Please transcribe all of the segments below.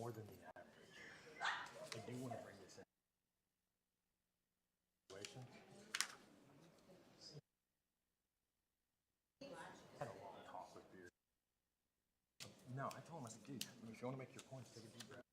more than the average. I do want to bring this in. Had a long talk with beer. No, I told him, I said, dude, if you want to make your points, take a deep breath.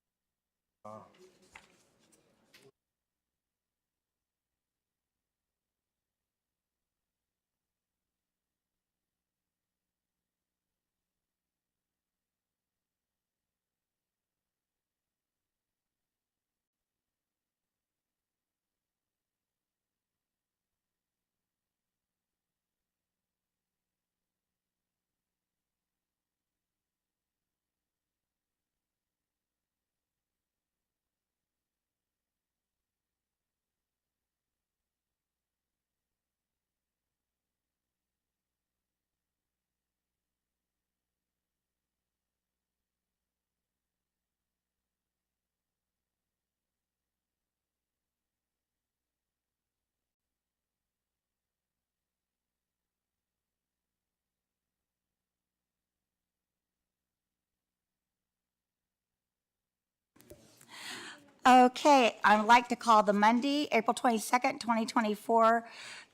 Okay, I'd like to call the Monday, April 22nd, 2024,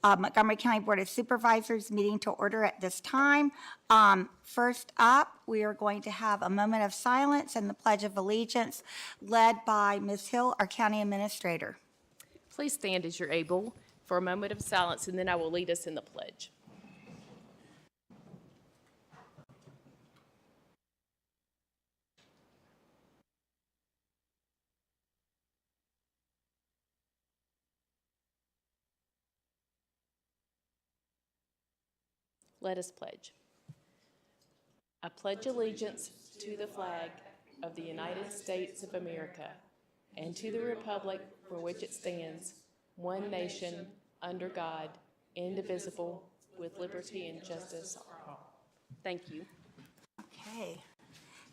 Montgomery County Board of Supervisors meeting to order at this time. First up, we are going to have a moment of silence and the Pledge of Allegiance led by Ms. Hill, our County Administrator. Please stand as you're able for a moment of silence, and then I will lead us in the pledge. Let us pledge. I pledge allegiance to the flag of the United States of America and to the republic for which it stands, one nation, under God, indivisible, with liberty and justice for all. Thank you. Okay,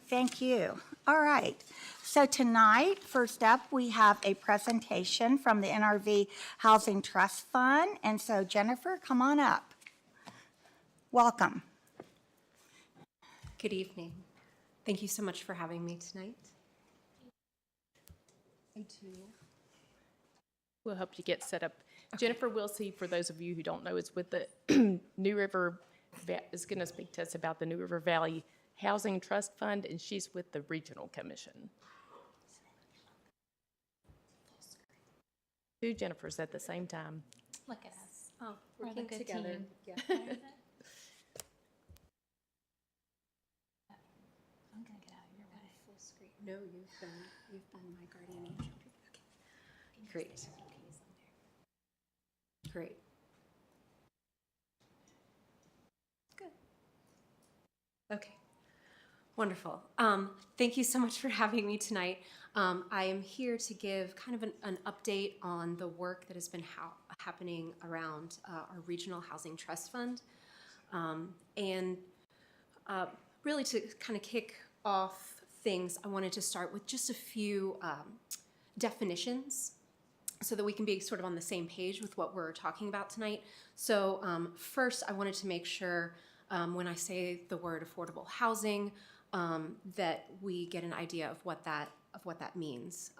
thank you. All right, so tonight, first up, we have a presentation from the NRV Housing Trust Fund. And so Jennifer, come on up. Welcome. Good evening. Thank you so much for having me tonight. We'll help you get set up. Okay. Jennifer Wilsey, for those of you who don't know, is with the New River, is going to speak to us about the New River Valley Housing Trust Fund, and she's with the Regional Commission. Two Jennifers at the same time. Look at us. Oh, Working together. Team. Yeah. I'm going to get out of your way. Full screen. No, you've been my guardian angel. Okay. Great. Great. Good. Okay. Wonderful. Thank you so much for having me tonight. I am here to give kind of an update on the work that has been happening around our Regional Housing Trust Fund. And really to kind of kick off things, I wanted to start with just a few definitions so that we can be sort of on the same page with what we're talking about tonight. So first, I wanted to make sure when I say the word affordable housing, that we get an idea of what that means.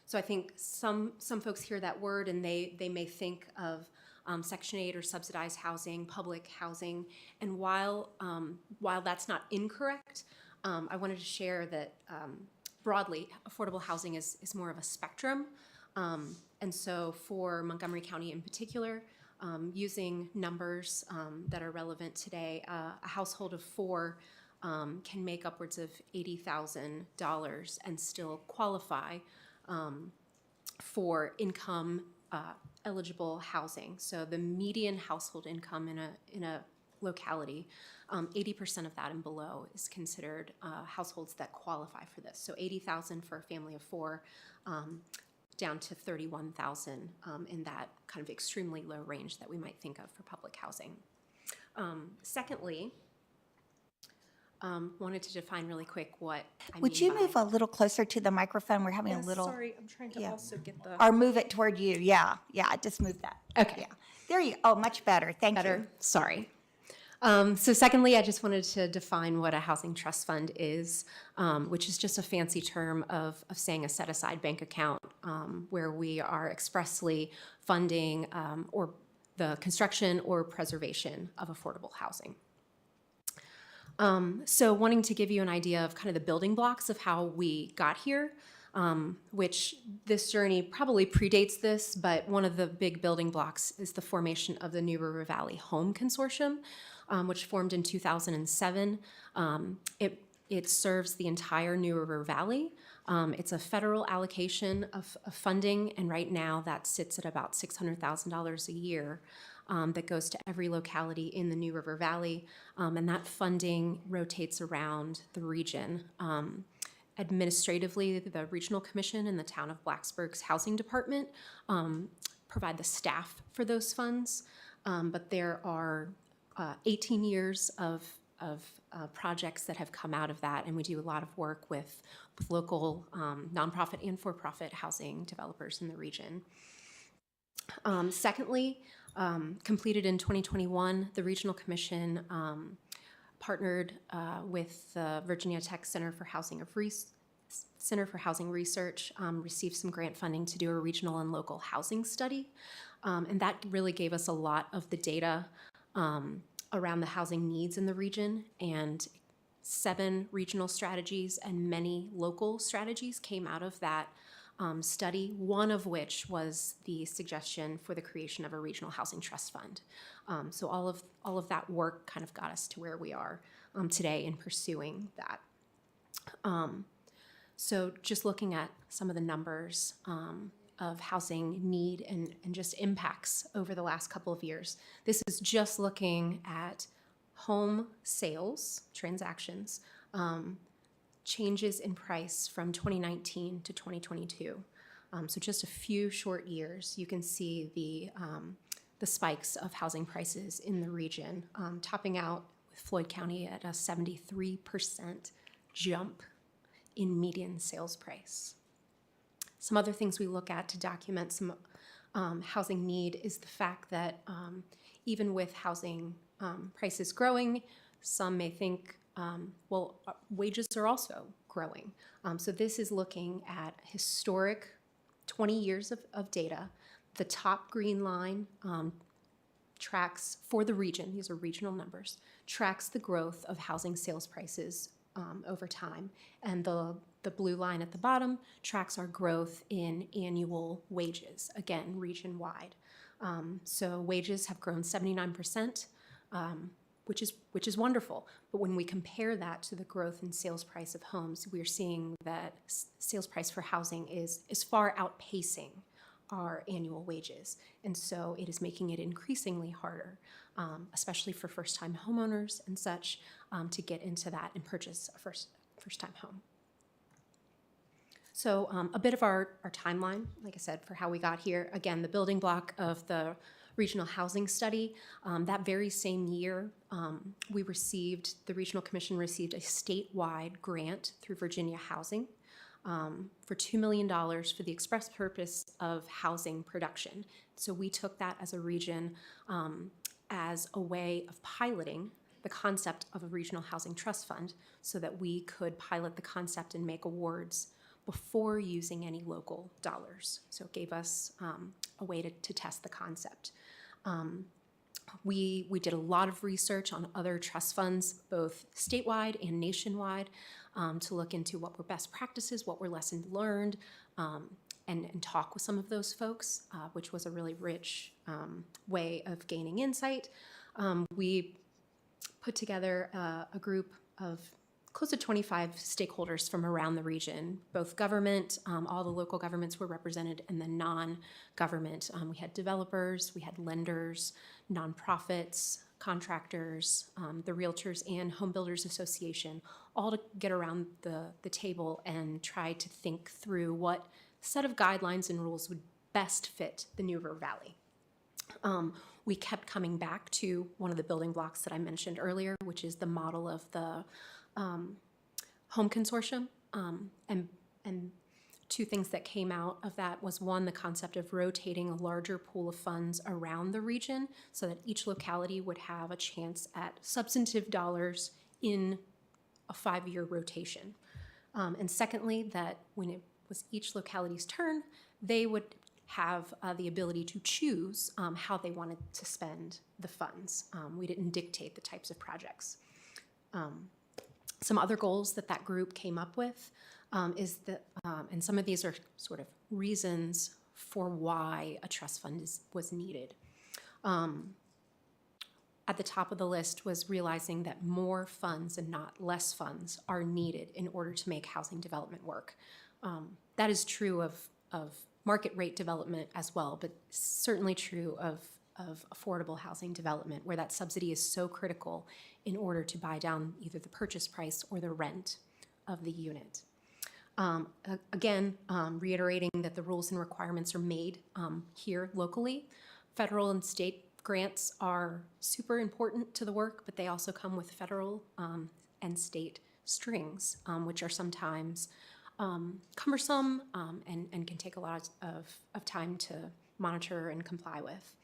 So I think some folks hear that word and they may think of Section 8 or subsidized housing, public housing, and while that's not incorrect, I wanted to share that broadly, affordable housing is more of a spectrum. And so for Montgomery County in particular, using numbers that are relevant today, a household of 4 can make upwards of $80,000 and still qualify for income eligible housing. So the median household income in a locality, 80% of that and below is considered households that qualify for this. So 80,000 for a family of 4, down to 31,000 in that kind of extremely low range that we might think of for public housing. Secondly, wanted to define really quick what I mean. Would you move a little closer to the microphone? We're having a little. Sorry, I'm trying to also get the. Or move it toward you. Yeah, just move that. Okay. Yeah. There you. Oh, much better. Thank you. Sorry. So secondly, I just wanted to define what a housing trust fund is, which is just a fancy term of saying a set-aside bank account where we are expressly funding or the construction or preservation of affordable housing. So wanting to give you an idea of kind of the building blocks of how we got here, which this journey probably predates this, but one of the big building blocks is the formation of the New River Valley Home Consortium, which formed in 2007. It serves the entire New River Valley. It's a federal allocation of funding, and right now that sits at about $600,000 a year. That goes to every locality in the New River Valley, and that funding rotates around the region. Administratively, the Regional Commission and the Town of Blacksburg's Housing Department provide the staff for those funds, but there are 18 years of projects that have come out of that, and we do a lot of work with local nonprofit and for-profit housing developers in the region. Secondly, completed in 2021, the Regional Commission partnered with the Virginia Tech Center for Housing Research, received some grant funding to do a regional and local housing study, and that really gave us a lot of the data around the housing needs in the region, and 7 regional strategies and many local strategies came out of that study, one of which was the suggestion for the creation of a regional housing trust fund. So all of that work kind of got us to where we are today in pursuing that. So just looking at some of the numbers of housing need and just impacts over the last couple of years. This is just looking at home sales transactions, changes in price from 2019 to 2022. So just a few short years, you can see the spikes of housing prices in the region, topping out with Floyd County at a 73% jump in median sales price. Some other things we look at to document some housing need is the fact that even with housing prices growing, some may think, wages are also growing. So this is looking at historic 20 years of data. The top green line tracks, for the region, these are regional numbers, tracks the growth of housing sales prices over time. And the blue line at the bottom tracks our growth in annual wages, again, region-wide. So wages have grown 79%, which is wonderful. But when we compare that to the growth in sales price of homes, we're seeing that sales price for housing is far outpacing our annual wages. And so it is making it increasingly harder, especially for first-time homeowners and such, to get into that and purchase a first-time home. So a bit of our timeline, like I said, for how we got here. Again, the building block of the regional housing study. That very same year, the Regional Commission received a statewide grant through Virginia Housing for $2 million for the express purpose of housing production. So we took that as a region as a way of piloting the concept of a regional housing trust fund so that we could pilot the concept and make awards before using any local dollars. So it gave us a way to test the concept. We did a lot of research on other trust funds, both statewide and nationwide, to look into what were best practices, what were lessons learned, and talk with some of those folks, which was a really rich way of gaining insight. We put together a group of close to 25 stakeholders from around the region, both government, all the local governments were represented, and then non-government. We had developers, we had lenders, nonprofits, contractors, the Realtors and Home Builders Association, all to get around the table and try to think through what set of guidelines and rules would best fit the New River Valley. We kept coming back to one of the building blocks that I mentioned earlier, which is the model of the Home Consortium, and two things that came out of that was, one, the concept of rotating a larger pool of funds around the region so that each locality would have a chance at substantive dollars in a 5-year rotation. And secondly, that when it was each locality's turn, they would have the ability to choose how they wanted to spend the funds. We didn't dictate the types of projects. Some other goals that group came up with is that, and some of these are sort of reasons for why a trust fund was needed. At the top of the list was realizing that more funds and not less funds are needed in order to make housing development work. That is true of market rate development as well, but certainly true of affordable housing development, where that subsidy is so critical in order to buy down either the purchase price or the rent of the unit. Again, reiterating that the rules and requirements are made here locally. Federal and state grants are super important to the work, but they also come with federal and state strings, which are sometimes cumbersome and can take a lot of time to monitor and comply with.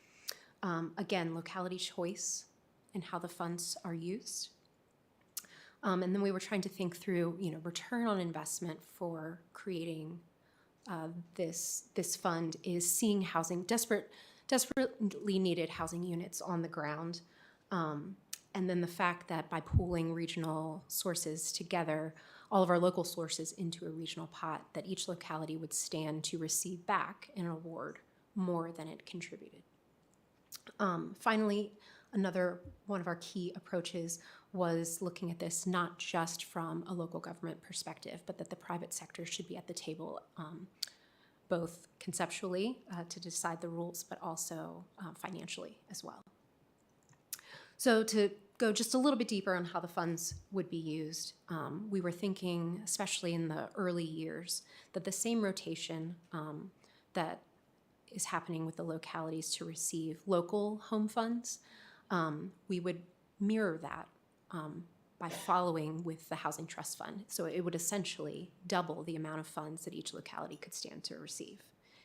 Again, locality choice and how the funds are used. And then we were trying to think through, return on investment for creating this fund is seeing housing, desperately needed housing units on the ground. And then the fact that by pooling regional sources together, all of our local sources into a regional pot, that each locality would stand to receive back an award more than it contributed. Finally, another one of our key approaches was looking at this not just from a local government perspective, but that the private sector should be at the table, both conceptually to decide the rules, but also financially as well. So to go just a little bit deeper on how the funds would be used, we were thinking, especially in the early years, that the same rotation that is happening with the localities to receive local home funds, we would mirror that by following with the Housing Trust Fund. So it would essentially double the amount of funds that each locality could stand to receive.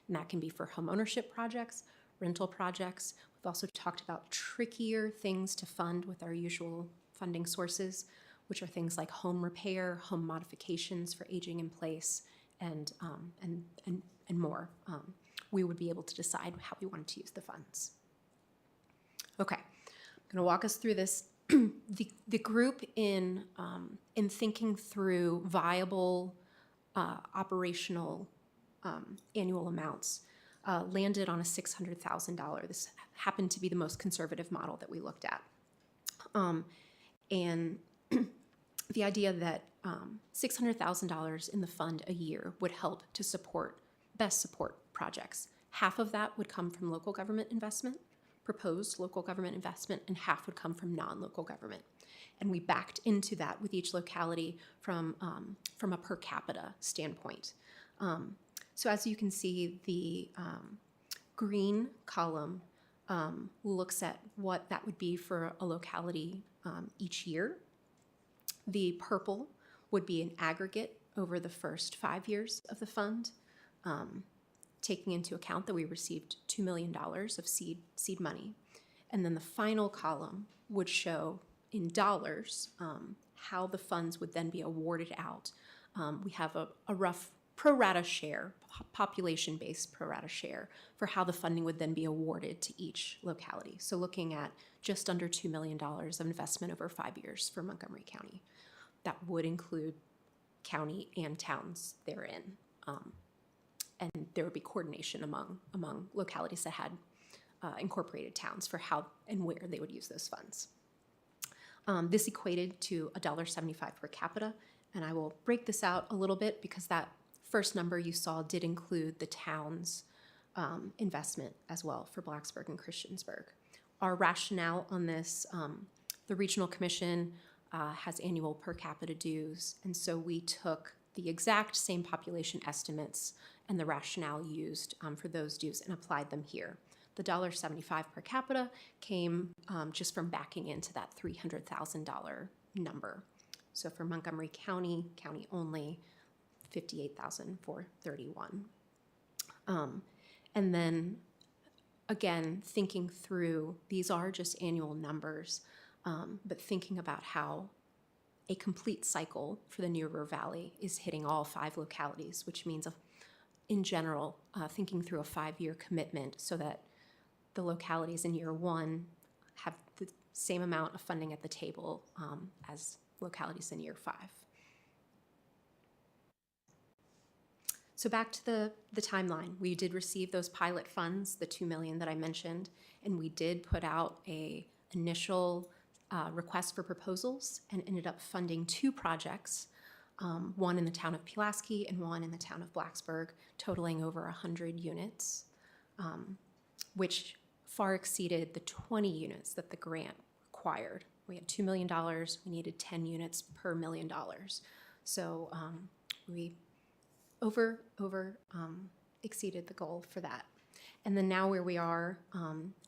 And that can be for home ownership projects, rental projects. We've also talked about trickier things to fund with our usual funding sources, which are things like home repair, home modifications for aging in place, and more. We would be able to decide how we wanted to use the funds. Okay, I'm going to walk us through this. The group in thinking through viable operational annual amounts landed on a $600,000. This happened to be the most conservative model that we looked at. And the idea that $600,000 in the fund a year would help to best support projects. Half of that would come from local government investment, proposed local government investment, and half would come from non-local government. And we backed into that with each locality from a per capita standpoint. So as you can see, the green column looks at what that would be for a locality each year. The purple would be an aggregate over the first 5 years of the fund, taking into account that we received $2 million of seed money. And then the final column would show in dollars how the funds would then be awarded out. We have a rough pro rata share, population-based pro rata share, for how the funding would then be awarded to each locality. So looking at just under $2 million of investment over 5 years for Montgomery County. That would include county and towns therein. And there would be coordination among localities that had incorporated towns for how and where they would use those funds. This equated to $1.75 per capita, and I will break this out a little bit because that first number you saw did include the town's investment as well for Blacksburg and Christiansburg. Our rationale on this, the Regional Commission has annual per capita dues, and so we took the exact same population estimates and the rationale used for those dues and applied them here. The $1.75 per capita came just from backing into that $300,000 number. So for Montgomery County, county only, 58,431. And then, again, thinking through, these are just annual numbers, but thinking about how a complete cycle for the New River Valley is hitting all 5 localities, which means, in general, thinking through a 5-year commitment so that the localities in year 1 have the same amount of funding at the table as localities in year 5. So back to the timeline. We did receive those pilot funds, the $2 million that I mentioned, and we did put out a initial request for proposals and ended up funding 2 projects, one in the town of Pulaski and one in the town of Blacksburg, totaling over 100 units, which far exceeded the 20 units that the grant required. We had $2 million, we needed 10 units per $1 million. So we exceeded the goal for that. And then now where we are,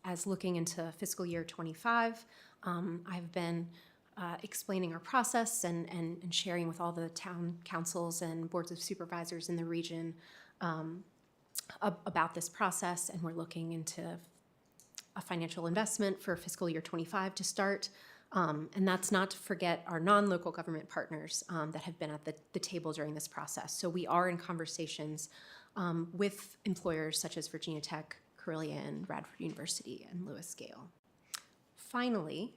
as looking into fiscal year 25, I've been explaining our process and sharing with all the town councils and boards of supervisors in the region about this process, and we're looking into a financial investment for fiscal year 25 to start. And that's not to forget our non-local government partners that have been at the table during this process. So we are in conversations with employers such as Virginia Tech, Carilion, Radford University, and Lewis Gale. Finally,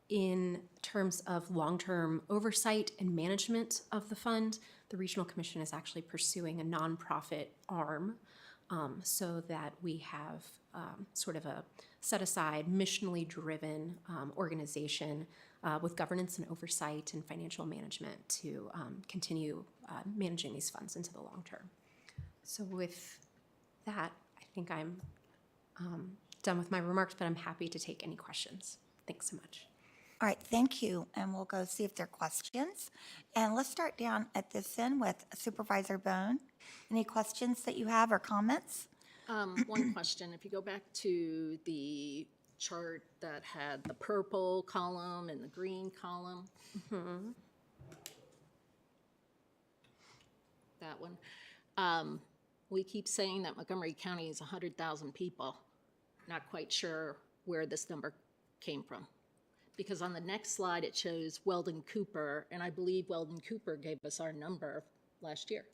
in terms of long-term oversight and management of the fund, the Regional Commission is actually pursuing a nonprofit arm so that we have sort of a set-aside, missionally driven organization with governance and oversight and financial management to continue managing these funds into the long term. So with that, I think I'm done with my remarks, but I'm happy to take any questions. Thanks so much. All right, thank you, and we'll go see if there are questions. And let's start down at this end with Supervisor Bone. Any questions that you have or comments? One question, if you go back to the chart that had the purple column and the green column. That one. We keep saying that Montgomery County is 100,000 people. Not quite sure where this number came from. Because on the next slide, it shows Weldon Cooper, and I believe Weldon Cooper gave us our number last year.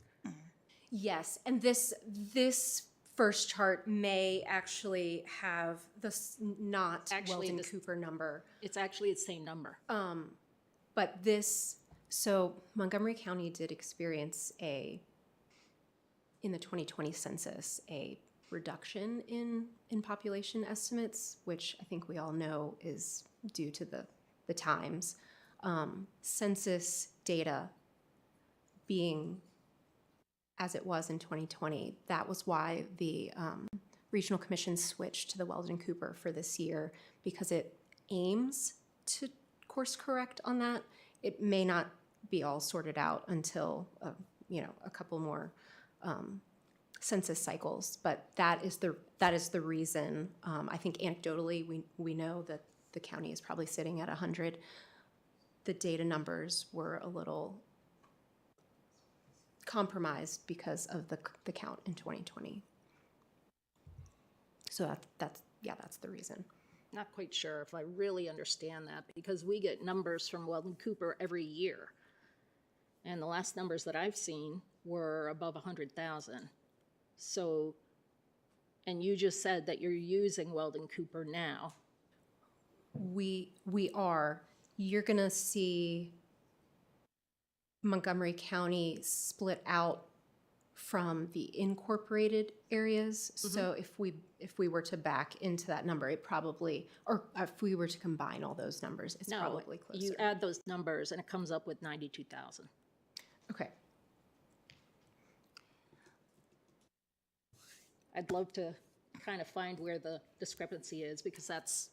Yes, and this first chart may actually have this not Actually, Weldon Cooper number. It's actually the same number. But this, so Montgomery County did experience in the 2020 census, a reduction in population estimates, which I think we all know is due to the times. Census data being as it was in 2020, that was why the Regional Commission switched to the Weldon Cooper for this year, because it aims to course correct on that. It may not be all sorted out until a couple more census cycles, but that is the reason. I think anecdotally we know that the county is probably sitting at 100. The data numbers were a little compromised because of the count in 2020. So that's the reason. Not quite sure if I really understand that, because we get numbers from Weldon Cooper every year. And the last numbers that I've seen were above 100,000. So, and you just said that you're using Weldon Cooper now. We are. You're going to see Montgomery County split out from the incorporated areas. Mm-hmm. So if we were to back into that number, it probably, or if we were to combine all those numbers, it's probably closer. You add those numbers and it comes up with 92,000. Okay. I'd love to kind of find where the discrepancy is, because that's,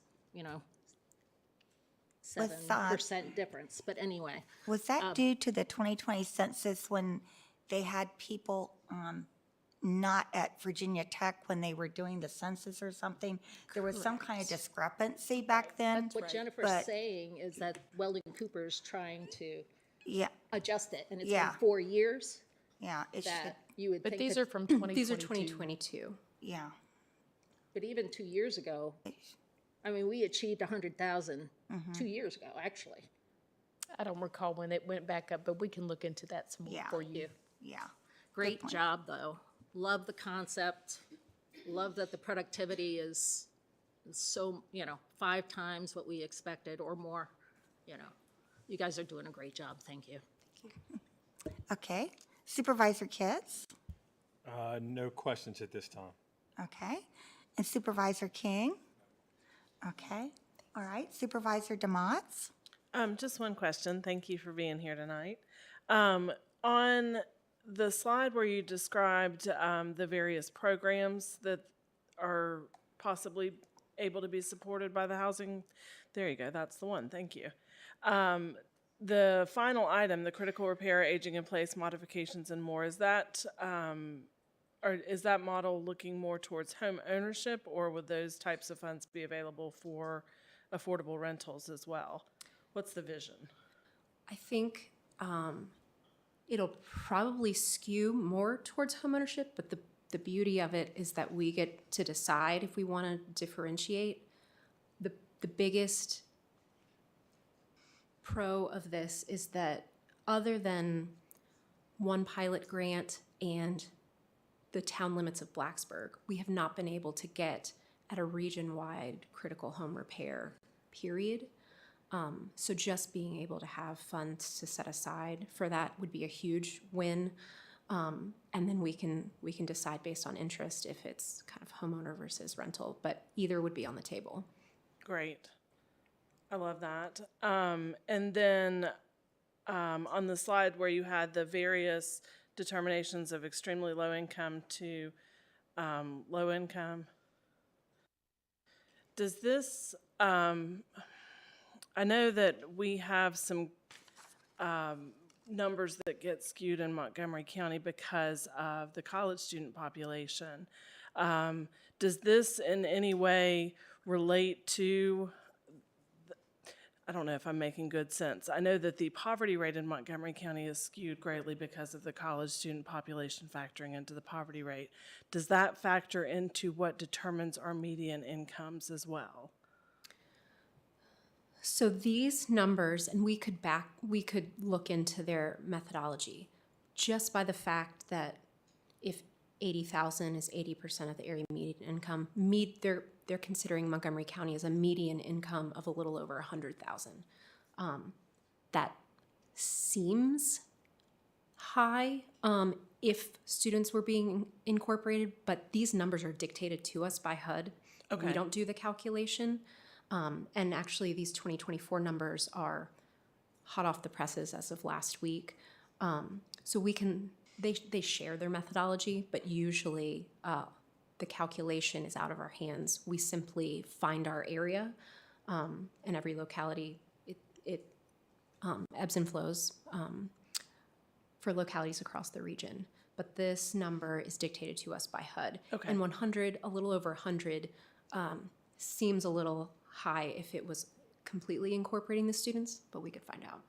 7% difference. But anyway. Was that due to the 2020 census when they had people not at Virginia Tech when they were doing the census or something? There was some kind of discrepancy back then. What Jennifer's saying is that Weldon Cooper's trying to Yeah, adjust it, and it's Yeah. been 4 years, yeah, it should, that you would But think these that- are from 2022. These are 2022. yeah. But even 2 years ago, I mean, we achieved 100,000 2 years ago, actually. I don't recall when it went back up, but we can look into that some more Yeah. for you. Yeah. Great job, though. Love the concept. Love that the productivity is so, 5 times what we expected or more, You guys are doing a great job. Thank you. Okay. Supervisor Kitts? No questions at this time. Okay. And Supervisor King? Okay. All right. Supervisor Demots? Just one question. Thank you for being here tonight. On the slide where you described the various programs that are possibly able to be supported by the housing, there you go. That's the one. Thank you. The final item, the critical repair, aging in place, modifications, and more, is that model looking more towards home ownership, or would those types of funds be available for affordable rentals as well? What's the vision? I think it'll probably skew more towards homeownership, but the beauty of it is that we get to decide if we want to differentiate. The biggest pro of this is that other than one pilot grant and the town limits of Blacksburg, we have not been able to get at a region-wide critical home repair, period. So just being able to have funds to set aside for that would be a huge win. And then we can decide based on interest if it's kind of homeowner versus rental, but either would be on the table. Great. I love that. And then on the slide where you had the various determinations of extremely low income to low income, does this, I know that we have some numbers that get skewed in Montgomery County because of the college student population. Does this in any way relate to, I don't know if I'm making good sense. I know that the poverty rate in Montgomery County is skewed greatly because of the college student population factoring into the poverty rate. Does that factor into what determines our median incomes as well? So these numbers, and we could look into their methodology, just by the fact that if 80,000 is 80% of the area median income, they're considering Montgomery County as a median income of a little over 100,000. That seems high if students were being incorporated, but these numbers are dictated to us by HUD. Okay. We don't do the calculation. And actually, these 2024 numbers are hot off the presses as of last week. So they share their methodology, but usually the calculation is out of our hands. We simply find our area, and every locality, it ebbs and flows for localities across the region. But this number is dictated to us by HUD. Okay. And 100, a little over 100, seems a little high if it was completely incorporating the students, but we could find out.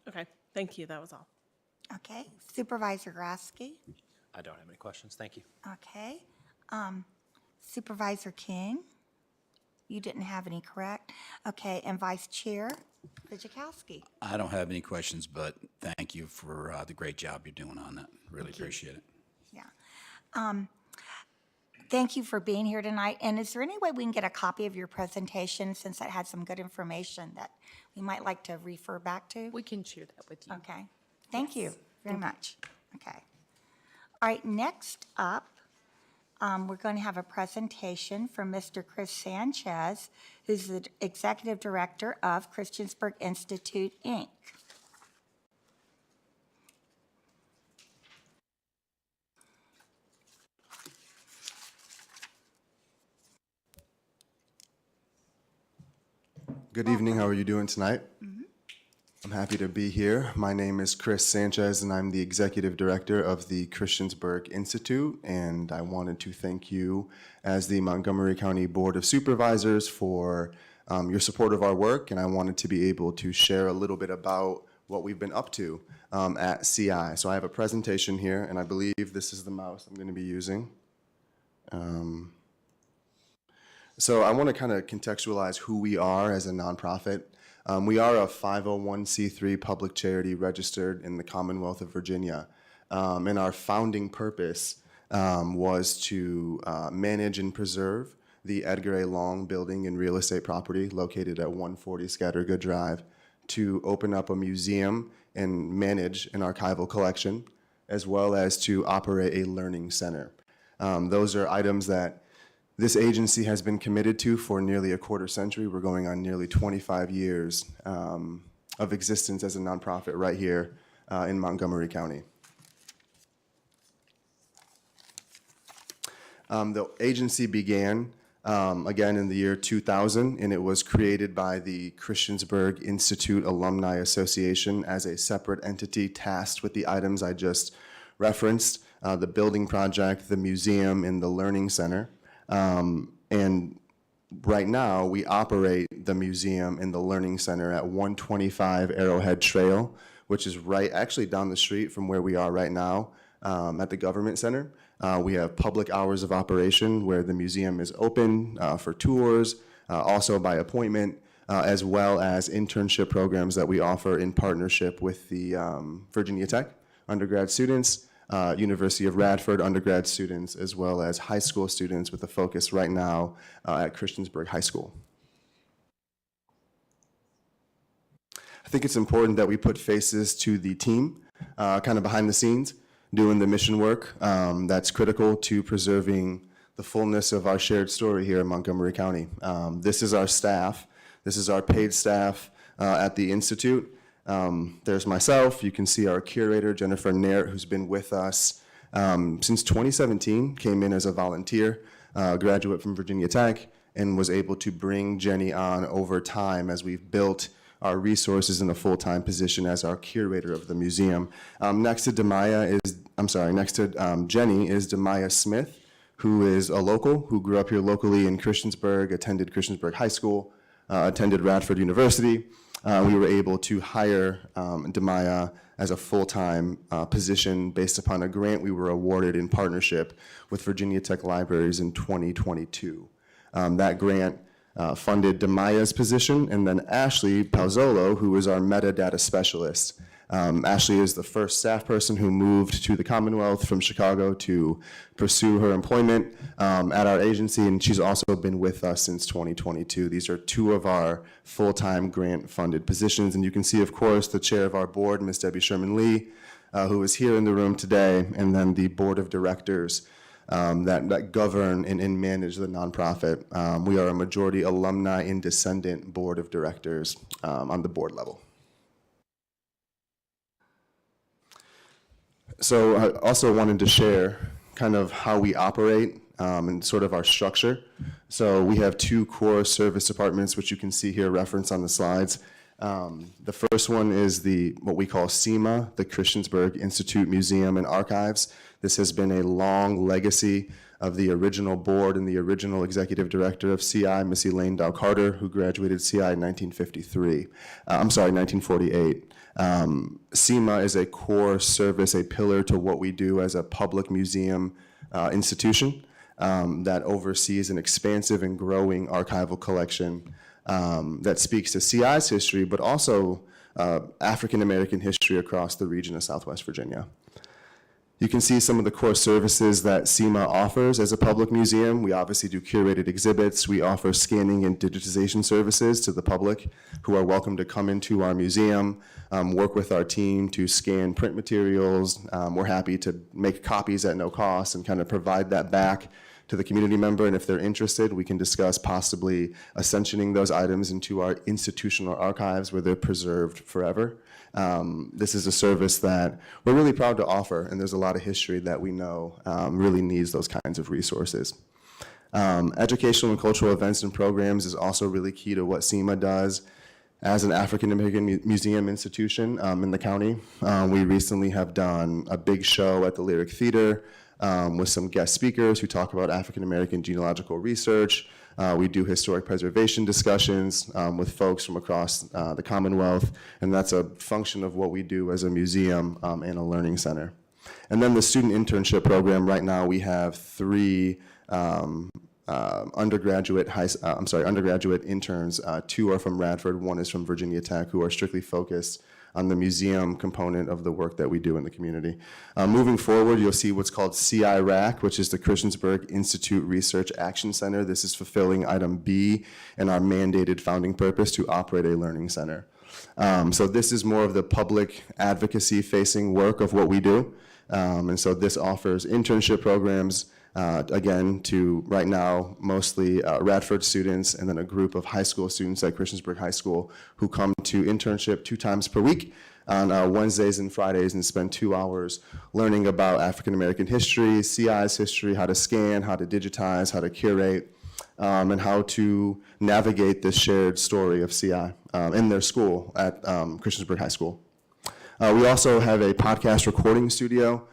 Okay, thank you. That was all. Okay. Supervisor Grasky? I don't have any questions. Thank you. Okay. Supervisor King? You didn't have any, correct? Okay. And Vice Chair Vijikowski? I don't have any questions, but thank you for the great job you're doing on that. Really appreciate it. Yeah. Thank you for being here tonight. And is there any way we can get a copy of your presentation, since it had some good information that we might like to refer back to? We can share that with you. Okay. Thank you very much. Okay. All right, next up, we're going to have a presentation from Mr. Chris Sanchez, who's the Executive Director of Christiansburg Institute, Inc. Good evening. How are you doing tonight? I'm happy to be here. My name is Chris Sanchez, and I'm the Executive Director of the Christiansburg Institute, and I wanted to thank you as the Montgomery County Board of Supervisors for your support of our work, and I wanted to be able to share a little bit about what we've been up to at CI. So I have a presentation here, and I believe this is the mouse I'm going to be using. So I want to kind of contextualize who we are as a nonprofit. We are a 501c3 public charity registered in the Commonwealth of Virginia. And our founding purpose was to manage and preserve the Edgar A. Long building and real estate property located at 140 Scattergood Drive, to open up a museum and manage an archival collection, as well as to operate a learning center. Those are items that this agency has been committed to for nearly a quarter century. We're going on nearly 25 years of existence as a nonprofit right here in Montgomery County. The agency began again in the year 2000, and it was created by the Christiansburg Institute Alumni Association as a separate entity tasked with the items I just referenced, the building project, the museum, and the learning center. And right now, we operate the museum and the learning center at 125 Arrowhead Trail, which is right actually down the street from where we are right now at the Government Center. We have public hours of operation where the museum is open for tours, also by appointment, as well as internship programs that we offer in partnership with the Virginia Tech undergrad students, University of Radford undergrad students, as well as high school students, with a focus right now at Christiansburg High School. I think it's important that we put faces to the team, kind of behind the scenes, doing the mission work that's critical to preserving the fullness of our shared story here in Montgomery County. This is our staff. This is our paid staff at the Institute. There's myself. You can see our curator, Jennifer Naird, who's been with us since 2017, came in as a volunteer, graduate from Virginia Tech, and was able to bring Jenny on over time as we've built our resources in a full-time position as our curator of the museum. Next to Jenny is Demaya Smith, who is a local, who grew up here locally in Christiansburg, attended Christiansburg High School, attended Radford University. We were able to hire Demaya as a full-time position based upon a grant we were awarded in partnership with Virginia Tech Libraries in 2022. That grant funded Demaya's position, and then Ashley Palzolo, who is our metadata specialist. Ashley is the first staff person who moved to the Commonwealth from Chicago to pursue her employment at our agency, and she's also been with us since 2022. These are two of our full-time grant-funded positions, and you can see, of course, the chair of our board, Ms. Debbie Sherman-Lee, who is here in the room today, and then the board of directors that govern and manage the nonprofit. We are a majority alumni and descendant board of directors on the board level. So I also wanted to share kind of how we operate and sort of our structure. So we have two core service departments, which you can see here referenced on the slides. The first one is what we call SEMA, the Christiansburg Institute Museum and Archives. This has been a long legacy of the original board and the original executive director of CI, Miss Elaine Dow Carter, who graduated CI in 1948. SEMA is a core service, a pillar to what we do as a public museum institution that oversees an expansive and growing archival collection that speaks to CI's history, but also African-American history across the region of Southwest Virginia. You can see some of the core services that SEMA offers as a public museum. We obviously do curated exhibits. We offer scanning and digitization services to the public who are welcome to come into our museum, work with our team to scan print materials. We're happy to make copies at no cost and kind of provide that back to the community member, and if they're interested, we can discuss possibly ascensioning those items into our institutional archives where they're preserved forever. This is a service that we're really proud to offer, and there's a lot of history that we know really needs those kinds of resources. Educational and cultural events and programs is also really key to what SEMA does. As an African American museum institution in the county, we recently have done a big show at the Lyric Theater with some guest speakers who talk about African American genealogical research. We do historic preservation discussions with folks from across the Commonwealth, and that's a function of what we do as a museum and a learning center. And then the student internship program, right now we have 3 undergraduate interns. 2 are from Radford, 1 is from Virginia Tech, who are strictly focused on the museum component of the work that we do in the community. Moving forward, you'll see what's called CI-RAC, which is the Christiansburg Institute Research Action Center. This is fulfilling item B in our mandated founding purpose to operate a learning center. So this is more of the public advocacy facing work of what we do. And so this offers internship programs, again, to right now mostly Radford students and then a group of high school students at Christiansburg High School who come to internship 2 times per week on Wednesdays and Fridays and spend 2 hours learning about African American history, CI's history, how to scan, how to digitize, how to curate, and how to navigate this shared story of CI in their school at Christiansburg High School. We also have a podcast recording studio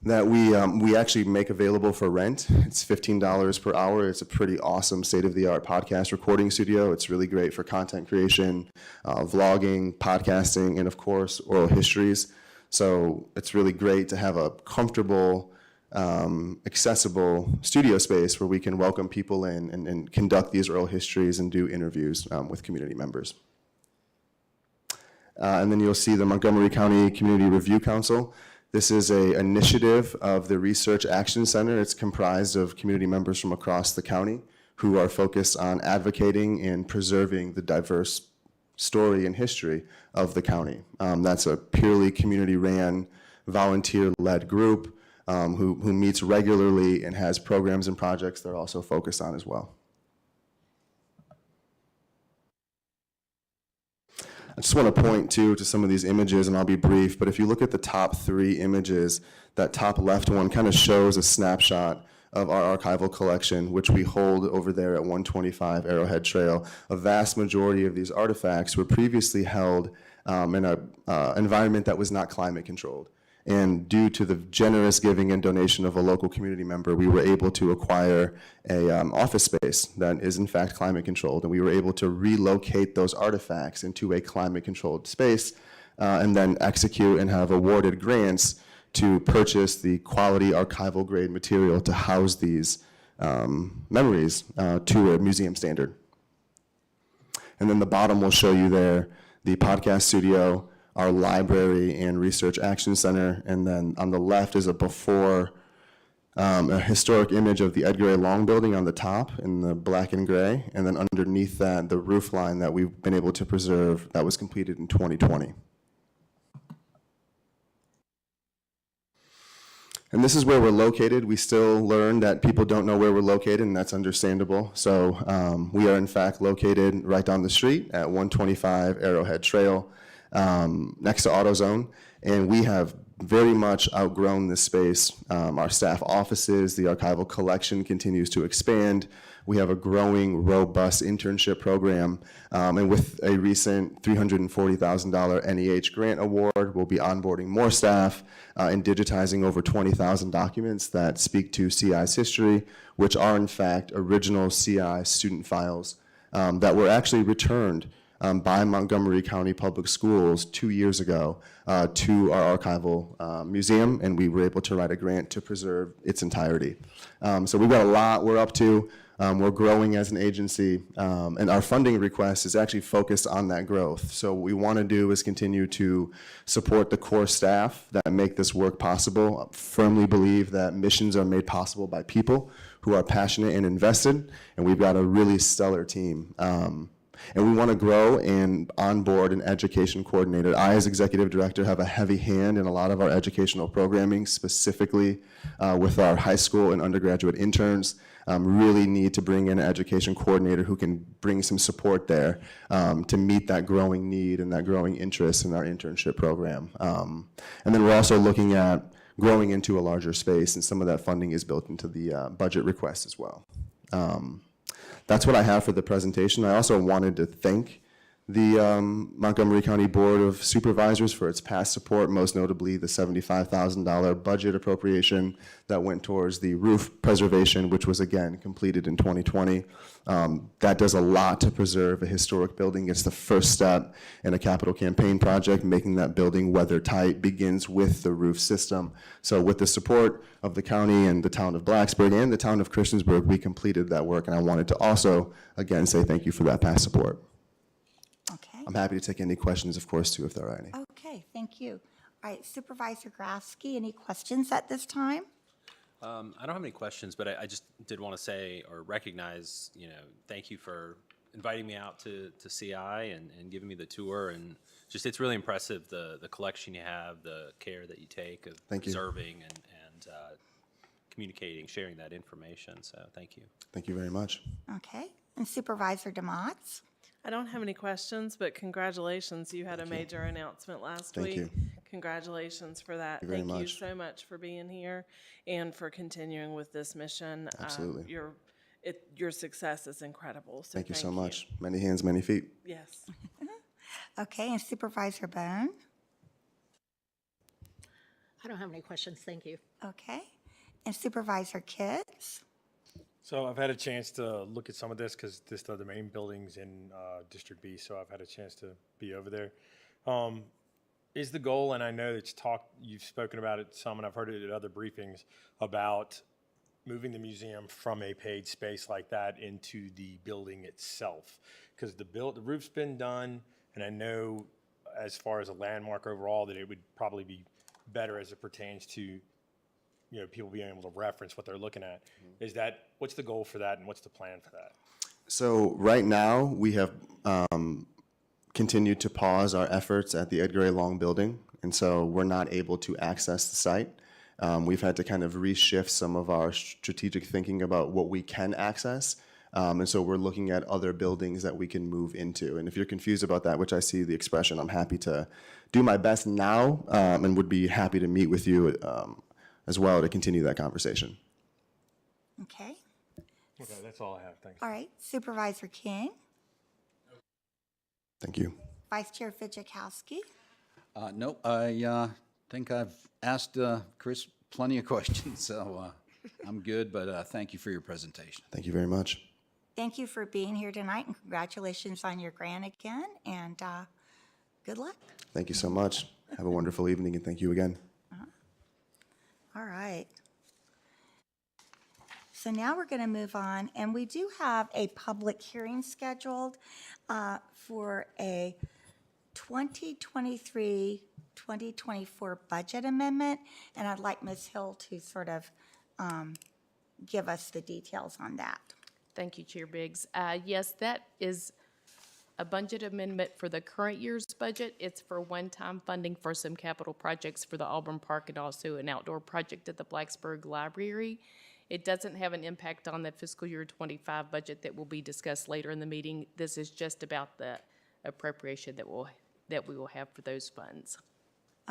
that we actually make available for rent. It's $15 per hour. It's a pretty awesome state-of-the-art podcast recording studio. It's really great for content creation, vlogging, podcasting, and of course, oral histories. So it's really great to have a comfortable, accessible studio space where we can welcome people in and conduct these oral histories and do interviews with community members. And then you'll see the Montgomery County Community Review Council. This is an initiative of the Research Action Center. It's comprised of community members from across the county who are focused on advocating and preserving the diverse story and history of the county. That's a purely community-ran, volunteer-led group who meets regularly and has programs and projects they're also focused on as well. I just want to point to some of these images, and I'll be brief, but if you look at the top 3 images, that top left one kind of shows a snapshot of our archival collection, which we hold over there at 125 Arrowhead Trail. A vast majority of these artifacts were previously held in an environment that was not climate controlled. And due to the generous giving and donation of a local community member, we were able to acquire a office space that is in fact climate controlled. And we were able to relocate those artifacts into a climate controlled space and then execute and have awarded grants to purchase the quality archival grade material to house these memories to a museum standard. And then the bottom will show you there the podcast studio, our library and research action center, and then on the left is a before, a historic image of the Edgar A. Long building on the top in the black and gray, and then underneath that, the roof line that we've been able to preserve that was completed in 2020. And this is where we're located. We still learn that people don't know where we're located, and that's understandable. So we are in fact located right down the street at 125 Arrowhead Trail, next to AutoZone, and we have very much outgrown this space. Our staff offices, the archival collection continues to expand. We have a growing, robust internship program, and with a recent $340,000 NEH grant award, we'll be onboarding more staff and digitizing over 20,000 documents that speak to CI's history, which are in fact original CI student files that were actually returned by Montgomery County Public Schools 2 years ago to our archival museum, and we were able to write a grant to preserve its entirety. So we've got a lot we're up to. We're growing as an agency, and our funding request is actually focused on that growth. So what we want to do is continue to support the core staff that make this work possible. I firmly believe that missions are made possible by people who are passionate and invested, and we've got a really stellar team. And we want to grow and onboard an education coordinator. I, as executive director, have a heavy hand in a lot of our educational programming, specifically with our high school and undergraduate interns. Really need to bring in an education coordinator who can bring some support there to meet that growing need and that growing interest in our internship program. And then we're also looking at growing into a larger space, and some of that funding is built into the budget request as well. That's what I have for the presentation. I also wanted to thank the Montgomery County Board of Supervisors for its past support, most notably the $75,000 budget appropriation that went towards the roof preservation, which was again completed in 2020. That does a lot to preserve a historic building. It's the first step in a capital campaign project. Making that building weather tight begins with the roof system. So with the support of the county and the town of Blacksburg and the town of Christiansburg, we completed that work, and I wanted to also, again, say thank you for that past support. Okay. I'm happy to take any questions, of course, too, if there are any. Okay, thank you. All right, Supervisor Grasky, any questions at this time? I don't have any questions, but I just did want to say or recognize, thank you for inviting me out to CI and giving me the tour. And just, it's really impressive, the collection you have, the care that you take of Thank you. preserving and communicating, sharing that information. So thank you. Thank you very much. Okay, and Supervisor DeMotts? I don't have any questions, but congratulations. You had a major announcement last Thank week. you. Congratulations for that. Thank you very Thank you much. so much for being here and for continuing with this mission. Absolutely. Your success is incredible. So Thank you so much. Many hands, many feet. Yes. Okay, and Supervisor Bone? I don't have any questions, thank you. Okay, and Supervisor Kitts? So I've had a chance to look at some of this because this are the main buildings in District B, so I've had a chance to be over there. Is the goal, and I know that you've spoken about it some, and I've heard it at other briefings, about moving the museum from a paid space like that into the building itself? Because the roof's been done, and I know as far as a landmark overall that it would probably be better as it pertains to people being able to reference what they're looking at. What's the goal for that, and what's the plan for that? So right now, we have continued to pause our efforts at the Edgar A. Long building, and so we're not able to access the site. We've had to kind of reshift some of our strategic thinking about what we can access, and so we're looking at other buildings that we can move into. And if you're confused about that, which I see the expression, I'm happy to do my best now, and would be happy to meet with you as well to continue that conversation. Okay, Okay, that's all I have. Thanks. all right, Supervisor King? Thank you. Vice Chair Fidzikowski? No, I think I've asked Chris plenty of questions, so I'm good, but thank you for your presentation. Thank you very much. Thank you for being here tonight, and congratulations on your grant again, and good luck. Thank you so much. Have a wonderful evening, and thank you again. All right. So now we're going to move on, and we do have a public hearing scheduled for a 2023-2024 budget amendment, and I'd like Ms. Hill to sort of give us the details on that. Thank you, Chair Biggs. Yes, that is a budget amendment for the current year's budget. It's for one-time funding for some capital projects for the Auburn Park and also an outdoor project at the Blacksburg Library. It doesn't have an impact on the fiscal year 25 budget that will be discussed later in the meeting. This is just about the appropriation that we will have for those funds.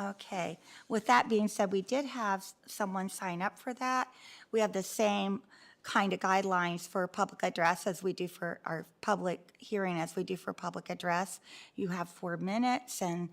Okay. With that being said, we did have someone sign up for that. We have the same kind of guidelines for public address as we do for our public hearing as we do for public address. You have 4 minutes, and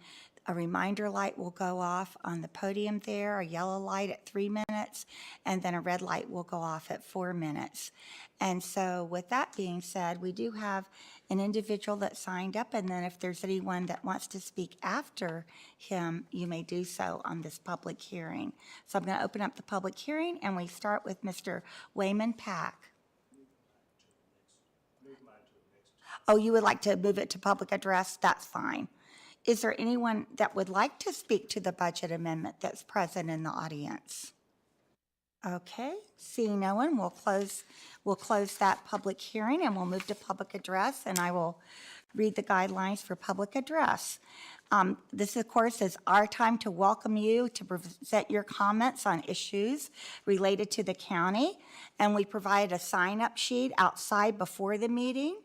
a reminder light will go off on the podium there, a yellow light at 3 minutes, and then a red light will go off at 4 minutes. And so with that being said, we do have an individual that signed up, and then if there's anyone that wants to speak after him, you may do so on this public hearing. So I'm going to open up the public hearing, and we start with Mr. Wayman Pack. Oh, you would like to move it to public address? That's fine. Is there anyone that would like to speak to the budget amendment that's present in the audience? Okay, seeing no one, we'll close that public hearing and we'll move to public address, and I will read the guidelines for public address. This, of course, is our time to welcome you to present your comments on issues related to the county, and we provide a sign-up sheet outside before the meeting.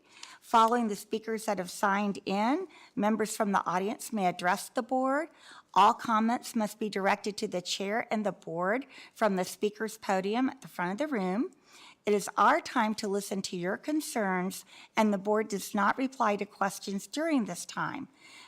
Following the speakers that have signed in, members from the audience may address the board. All comments must be directed to the chair and the board from the speaker's podium at the front of the room. It is our time to listen to your concerns, and the board does not reply to questions during this time.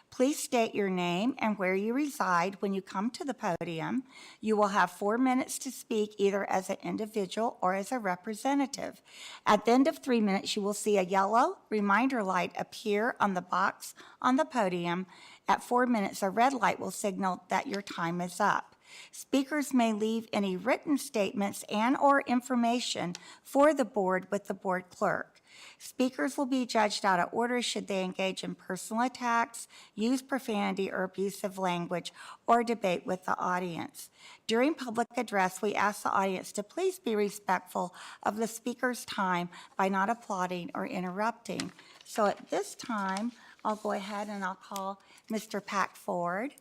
Please state your name and where you reside when you come to the podium. You will have 4 minutes to speak either as an individual or as a representative. At the end of 3 minutes, you will see a yellow reminder light appear on the box on the podium. At 4 minutes, a red light will signal that your time is up. Speakers may leave any written statements and/or information for the board with the board clerk. Speakers will be judged out of order should they engage in personal attacks, use profanity or abusive language, or debate with the audience. During public address, we ask the audience to please be respectful of the speaker's time by not applauding or interrupting. So at this time, I'll go ahead and I'll call Mr. Pack forward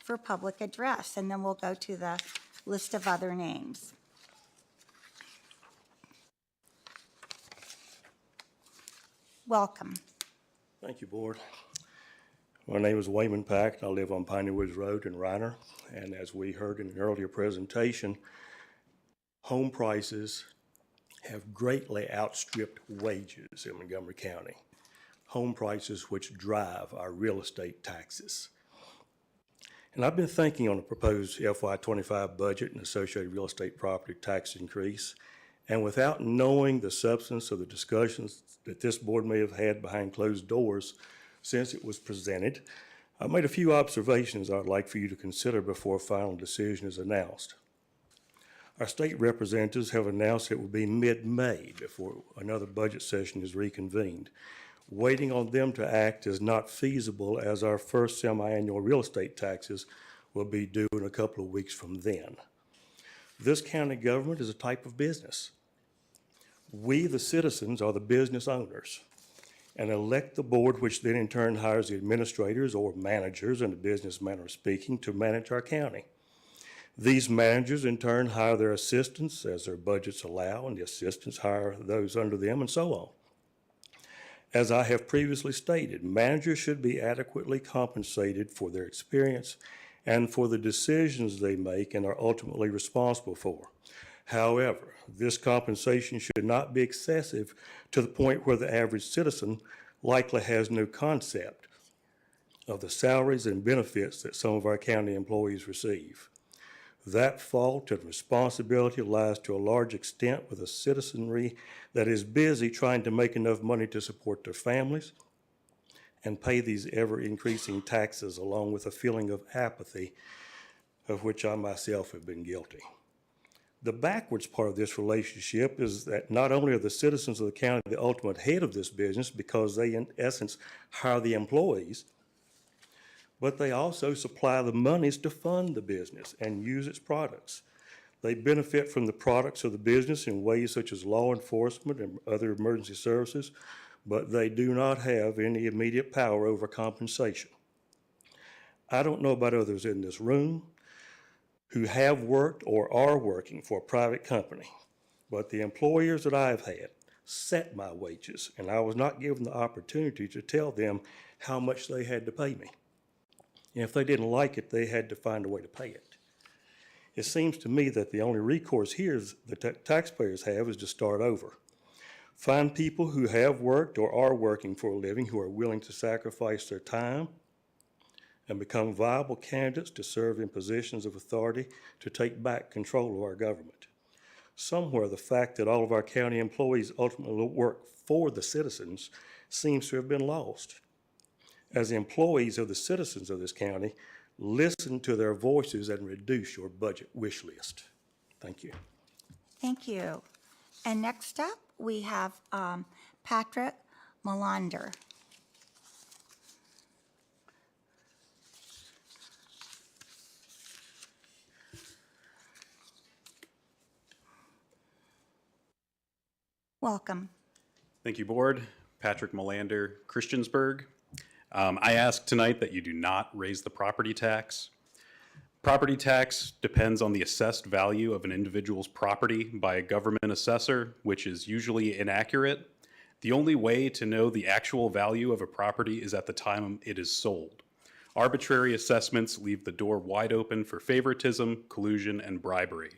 for public address, and then we'll go to the list of other names. Welcome. Thank you, Board. My name is Wayman Pack. I live on Piney Woods Road in Reiner. And as we heard in an earlier presentation, home prices have greatly outstripped wages in Montgomery County. Home prices which drive our real estate taxes. And I've been thinking on the proposed FY25 budget and associated real estate property tax increase, and without knowing the substance of the discussions that this board may have had behind closed doors since it was presented, I made a few observations I'd like for you to consider before a final decision is announced. Our state representatives have announced it will be mid-May before another budget session is reconvened. Waiting on them to act is not feasible, as our first semi-annual real estate taxes will be due in a couple of weeks from then. This county government is a type of business. We, the citizens, are the business owners and elect the board, which then in turn hires the administrators or managers, in the business manner of speaking, to manage our county. These managers in turn hire their assistants as their budgets allow, and the assistants hire those under them, and so on. As I have previously stated, managers should be adequately compensated for their experience and for the decisions they make and are ultimately responsible for. However, this compensation should not be excessive to the point where the average citizen likely has no concept of the salaries and benefits that some of our county employees receive. That fault and responsibility lies to a large extent with a citizenry that is busy trying to make enough money to support their families and pay these ever-increasing taxes, along with a feeling of apathy of which I myself have been guilty. The backwards part of this relationship is that not only are the citizens of the county the ultimate head of this business because they, in essence, hire the employees, but they also supply the monies to fund the business and use its products. They benefit from the products of the business in ways such as law enforcement and other emergency services, but they do not have any immediate power over compensation. I don't know about others in this room who have worked or are working for a private company, but the employers that I've had set my wages, and I was not given the opportunity to tell them how much they had to pay me. And if they didn't like it, they had to find a way to pay it. It seems to me that the only recourse here the taxpayers have is to start over. Find people who have worked or are working for a living who are willing to sacrifice their time and become viable candidates to serve in positions of authority to take back control of our government. Somewhere the fact that all of our county employees ultimately work for the citizens seems to have been lost. As employees of the citizens of this county, listen to their voices and reduce your budget wish list. Thank you. Thank you. And next up, we have Patrick Melander. Welcome. Thank you, Board. Patrick Melander, Christiansburg. I ask tonight that you do not raise the property tax. Property tax depends on the assessed value of an individual's property by a government assessor, which is usually inaccurate. The only way to know the actual value of a property is at the time it is sold. Arbitrary assessments leave the door wide open for favoritism, collusion, and bribery.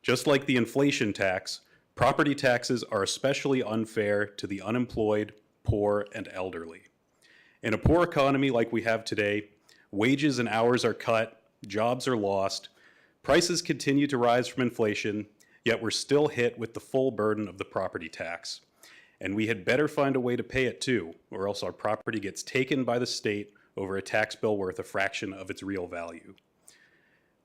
Just like the inflation tax, Property taxes are especially unfair to the unemployed, poor, and elderly. In a poor economy like we have today, wages and hours are cut, jobs are lost, prices continue to rise from inflation, yet we're still hit with the full burden of the property tax. And we had better find a way to pay it too, or else our property gets taken by the state over a tax bill worth a fraction of its real value.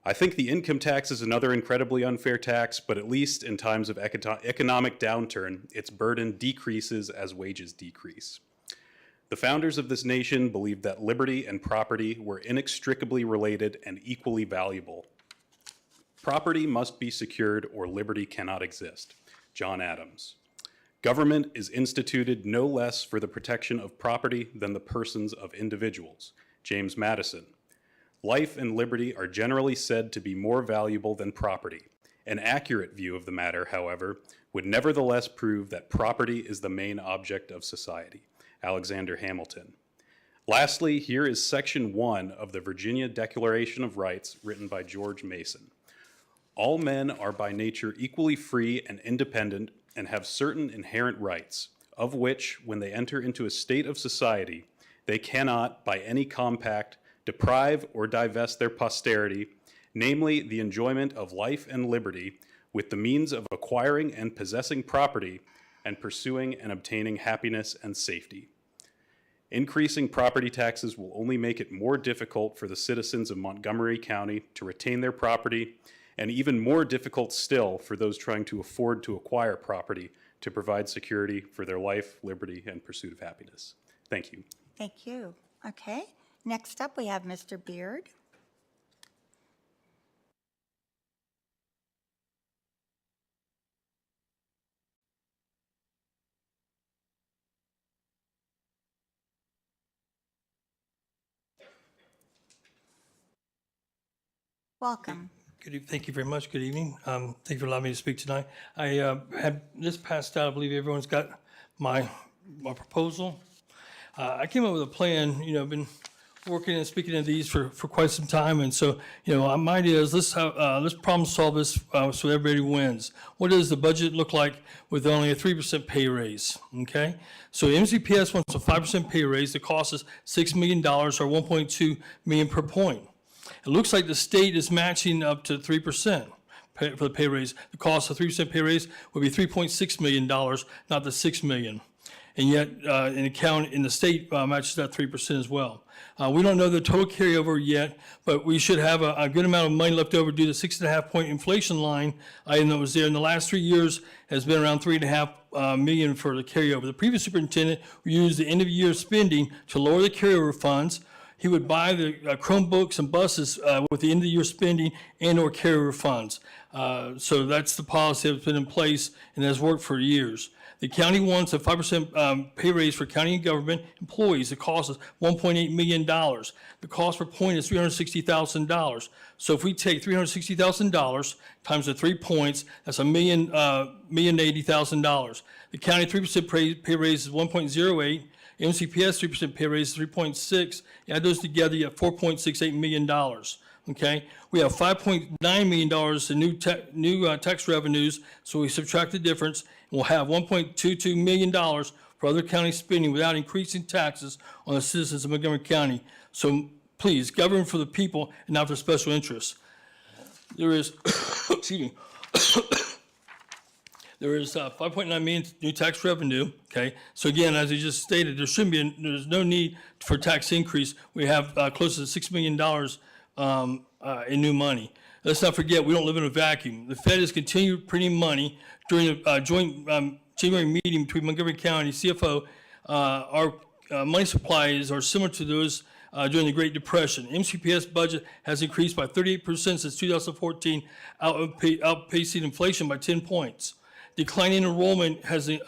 I think the income tax is another incredibly unfair tax, but at least in times of economic downturn, its burden decreases as wages decrease. The founders of this nation believed that liberty and property were inextricably related and equally valuable. Property must be secured or liberty cannot exist. John Adams. Government is instituted no less for the protection of property than the persons of individuals. James Madison. Life and liberty are generally said to be more valuable than property. An accurate view of the matter, however, would nevertheless prove that property is the main object of society. Alexander Hamilton. Lastly, here is Section 1 of the Virginia Declaration of Rights, written by George Mason. All men are by nature equally free and independent and have certain inherent rights, of which, when they enter into a state of society, they cannot, by any compact, deprive or divest their posterity, namely the enjoyment of life and liberty, with the means of acquiring and possessing property, and pursuing and obtaining happiness and safety. Increasing property taxes will only make it more difficult for the citizens of Montgomery County to retain their property, and even more difficult still for those trying to afford to acquire property to provide security for their life, liberty, and pursuit of happiness. Thank you. Thank you. Okay. Next up, we have Mr. Beard. Welcome. Thank you very much. Good evening. Thank you for allowing me to speak tonight. I had this passed out. I believe everyone's got my proposal. I came up with a plan. I've been working and speaking of these for quite some time, and so my idea is let's problem solve this so everybody wins. What does the budget look like with only a 3% pay raise? Okay, so MCPS wants a 5% pay raise. The cost is $6 million or $1.2 million per point. It looks like the state is matching up to 3% for the pay raise. The cost of 3% pay raise would be $3.6 million, not the $6 million. And yet, in the state matches that 3% as well. We don't know the total carryover yet, but we should have a good amount of money left over due to the 6.5-point inflation line item that was there in the last 3 years has been around $3.5 million for the carryover. The previous superintendent used the end of year spending to lower the carryover funds. He would buy the Chromebooks and buses with the end of the year spending and or carryover funds. So that's the policy that's been in place and has worked for years. The county wants a 5% pay raise for county and government employees. The cost is $1.8 million. The cost per point is $360,000. So if we take $360,000 times the 3 points, that's $1,080,000. The county 3% pay raise is 1.08. MCPS 3% pay raise is 3.6. Add those together, you have $4.68 million. Okay, we have $5.9 million in new tax revenues, so we subtract the difference, and we'll have $1.22 million for other county spending without increasing taxes on the citizens of Montgomery County. So please, govern for the people and not for special interests. There is, excuse me, there is 5.9 million new tax revenue, okay? So again, as I just stated, there's no need for tax increase. We have close to $6 million in new money. Let's not forget, we don't live in a vacuum. The Fed has continued printing money during a joint January meeting between Montgomery County CFO. Our money supplies are similar to those during the Great Depression. MCPS budget has increased by 38% since 2014, outpacing inflation by 10 points. Declining enrollment has we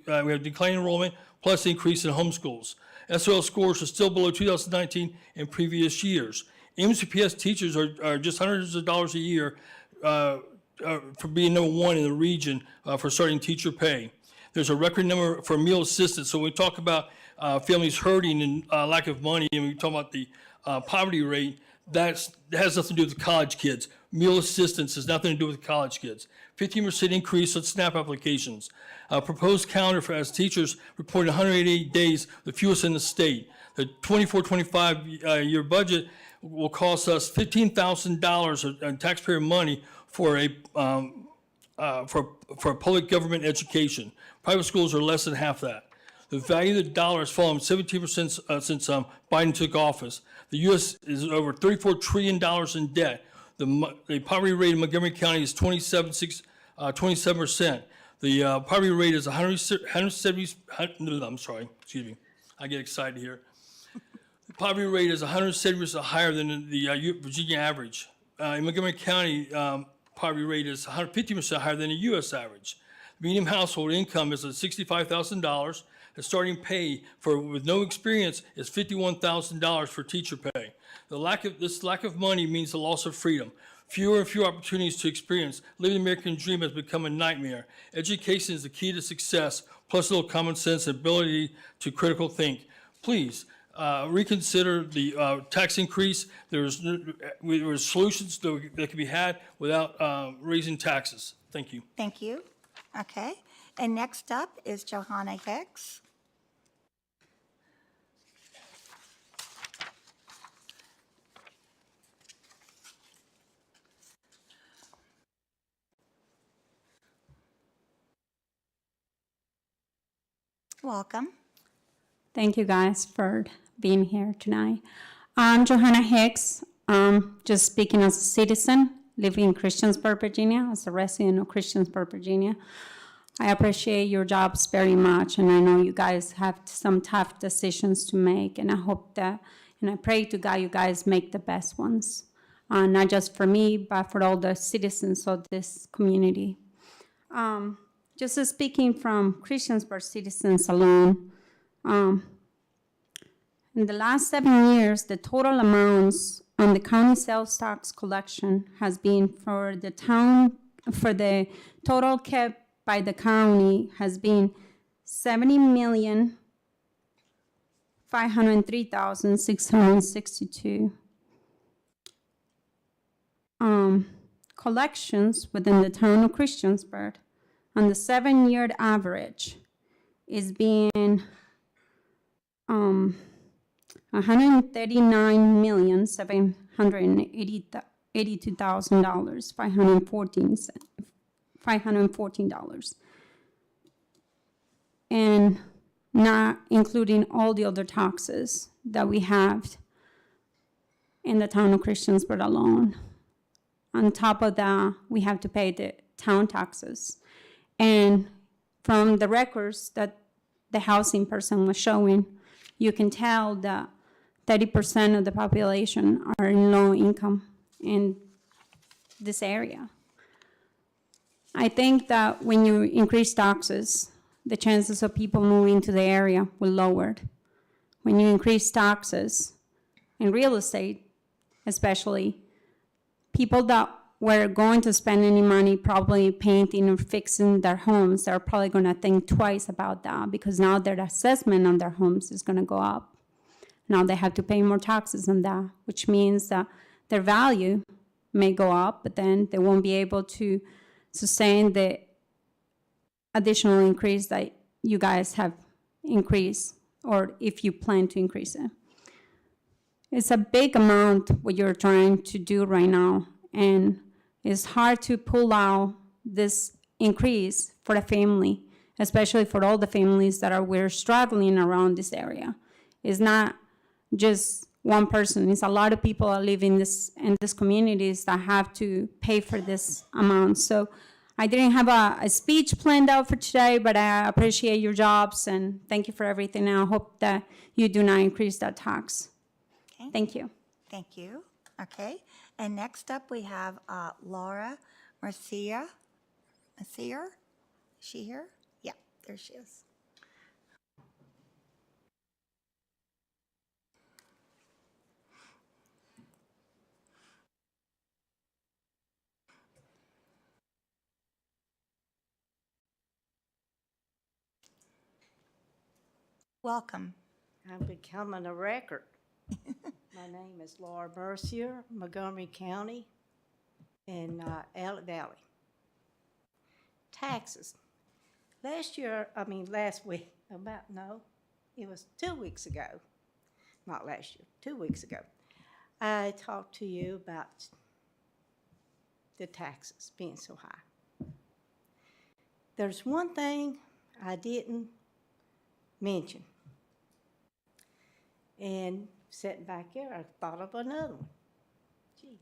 have declining enrollment plus increase in homeschools. SOL scores are still below 2019 and previous years. MCPS teachers are just hundreds of dollars a year for being number one in the region for starting teacher pay. There's a record number for meal assistance. So when we talk about families hurting and lack of money, and we talk about the poverty rate, that has nothing to do with college kids. meal assistance has nothing to do with college kids. 15% increase on SNAP applications. Proposed calendar for as teachers reported 188 days, the fewest in the state. The 24-25 year budget will cost us $15,000 in taxpayer money for a public government education. Private schools are less than half that. The value of the dollar has fallen 17% since Biden took office. The U.S. is over $34 trillion in debt. The poverty rate in Montgomery County is 27%. The poverty rate is 170, I'm sorry, excuse me. I get excited here. The poverty rate is 170% higher than the Virginia average. In Montgomery County, poverty rate is 150% higher than the U.S. average. Median household income is at $65,000. The starting pay with no experience is $51,000 for teacher pay. This lack of money means the loss of freedom. Fewer and fewer opportunities to experience. Living the American dream has become a nightmare. Education is the key to success, plus a little common sense and ability to critical think. Please reconsider the tax increase. There's solutions that can be had without raising taxes. Thank you. Thank you. Okay. And next up is Johanna Hicks. Welcome. Thank you guys for being here tonight. I'm Johanna Hicks. Just speaking as a citizen, living in Christiansburg, Virginia, as a resident of Christiansburg, Virginia. I appreciate your jobs very much, and I know you guys have some tough decisions to make, and I hope that, and I pray to God you guys make the best ones, not just for me, but for all the citizens of this community. Just speaking from Christiansburg citizens alone, in the last 7 years, the total amounts on the county sales tax collection has been for the total kept by the county has been $70,503,662. Collections within the town of Christiansburg on the 7-year average is being $139,782,514, and not including all the other taxes that we have in the town of Christiansburg alone. On top of that, we have to pay the town taxes. And from the records that the housing person was showing, you can tell that 30% of the population are in low income in this area. I think that when you increase taxes, the chances of people moving to the area will lower. When you increase taxes in real estate, especially, people that were going to spend any money probably painting or fixing their homes, they're probably going to think twice about that, because now their assessment on their homes is going to go up. Now they have to pay more taxes on that, which means that their value may go up, but then they won't be able to sustain the additional increase that you guys have increased, or if you plan to increase it. It's a big amount what you're trying to do right now, and it's hard to pull out this increase for a family, especially for all the families that we're struggling around this area. It's not just one person. It's a lot of people that live in these communities that have to pay for this amount. So I didn't have a speech planned out for today, but I appreciate your jobs and thank you for everything. And I hope that you do not increase that tax. Okay. Thank you. Thank you. Okay. And next up, we have Laura Marcia. Is she here? Yeah, there she is. Welcome. I'm becoming a record. My name is Laura Mercier, Montgomery County. in Allen Valley. Taxes. Last week, it was 2 weeks ago, not last year, 2 weeks ago, I talked to you about the taxes being so high. There's one thing I didn't mention. And sitting back there, I thought of another one. Gee.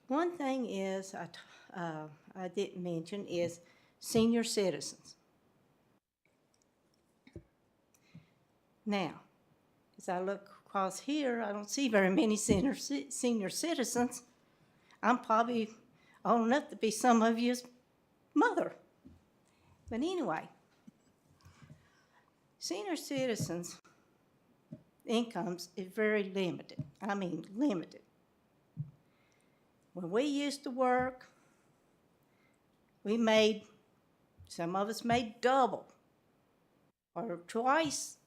One thing is I didn't mention is senior citizens. Now, as I look across here, I don't see very many senior citizens. I'm probably old enough to be some of you's mother. But anyway, senior citizens' incomes is very limited. I mean limited. When we used to work, some of us made double or twice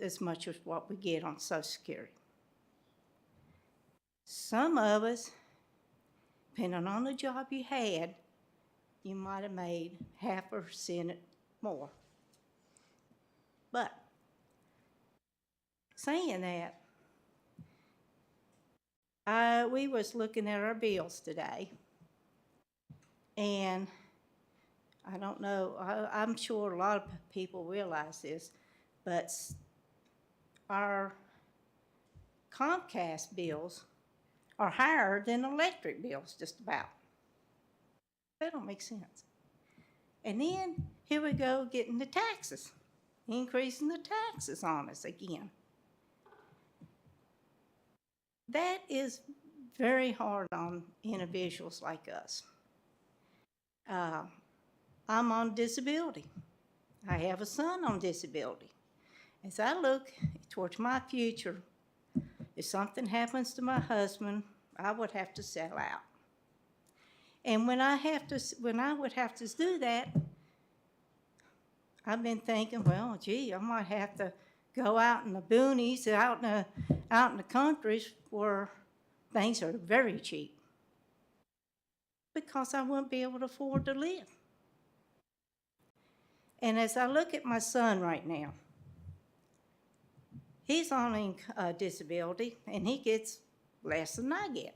as much as what we get on Social Security. Some of us, depending on the job you had, you might have made 0.5% more. But saying that, we was looking at our bills today, and I don't know, I'm sure a lot of people realize this, but our Comcast bills are higher than electric bills, just about. That don't make sense. And then here we go getting the taxes, increasing the taxes on us again. That is very hard on individuals like us. I'm on disability. I have a son on disability. As I look towards my future, if something happens to my husband, I would have to sell out. And when I would have to do that, I've been thinking, well, gee, I might have to go out in the boonies, out in the countries where things are very cheap, because I wouldn't be able to afford to live. And as I look at my son right now, he's on a disability, and he gets less than I get.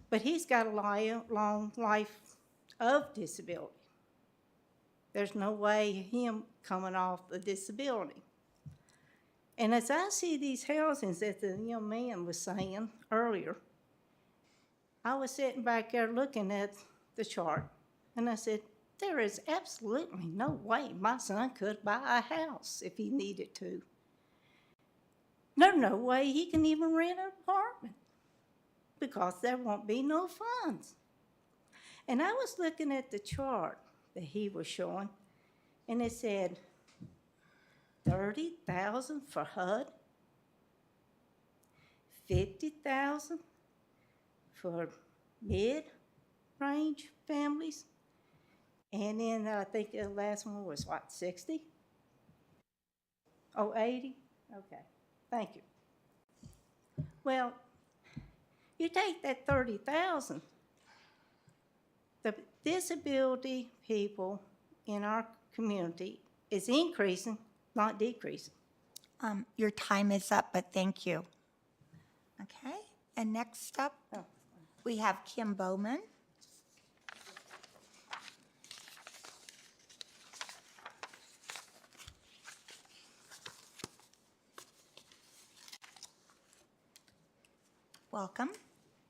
But he's got a long life of disability. There's no way him coming off the disability. And as I see these housings that the young man was saying earlier, I was sitting back there looking at the chart, and I said, there is absolutely no way my son could buy a house if he needed to. There's no way he can even rent an apartment, because there won't be no funds. And I was looking at the chart that he was showing, and it said $30,000 for HUD, $50,000 for mid-range families, and then I think the last one was what, 60? Oh, 80? Okay, thank you. Well, you take that 30,000, the disability people in our community is increasing, not decreasing. Your time is up, but thank you. Okay, and next up, we have Kim Bowman. Welcome.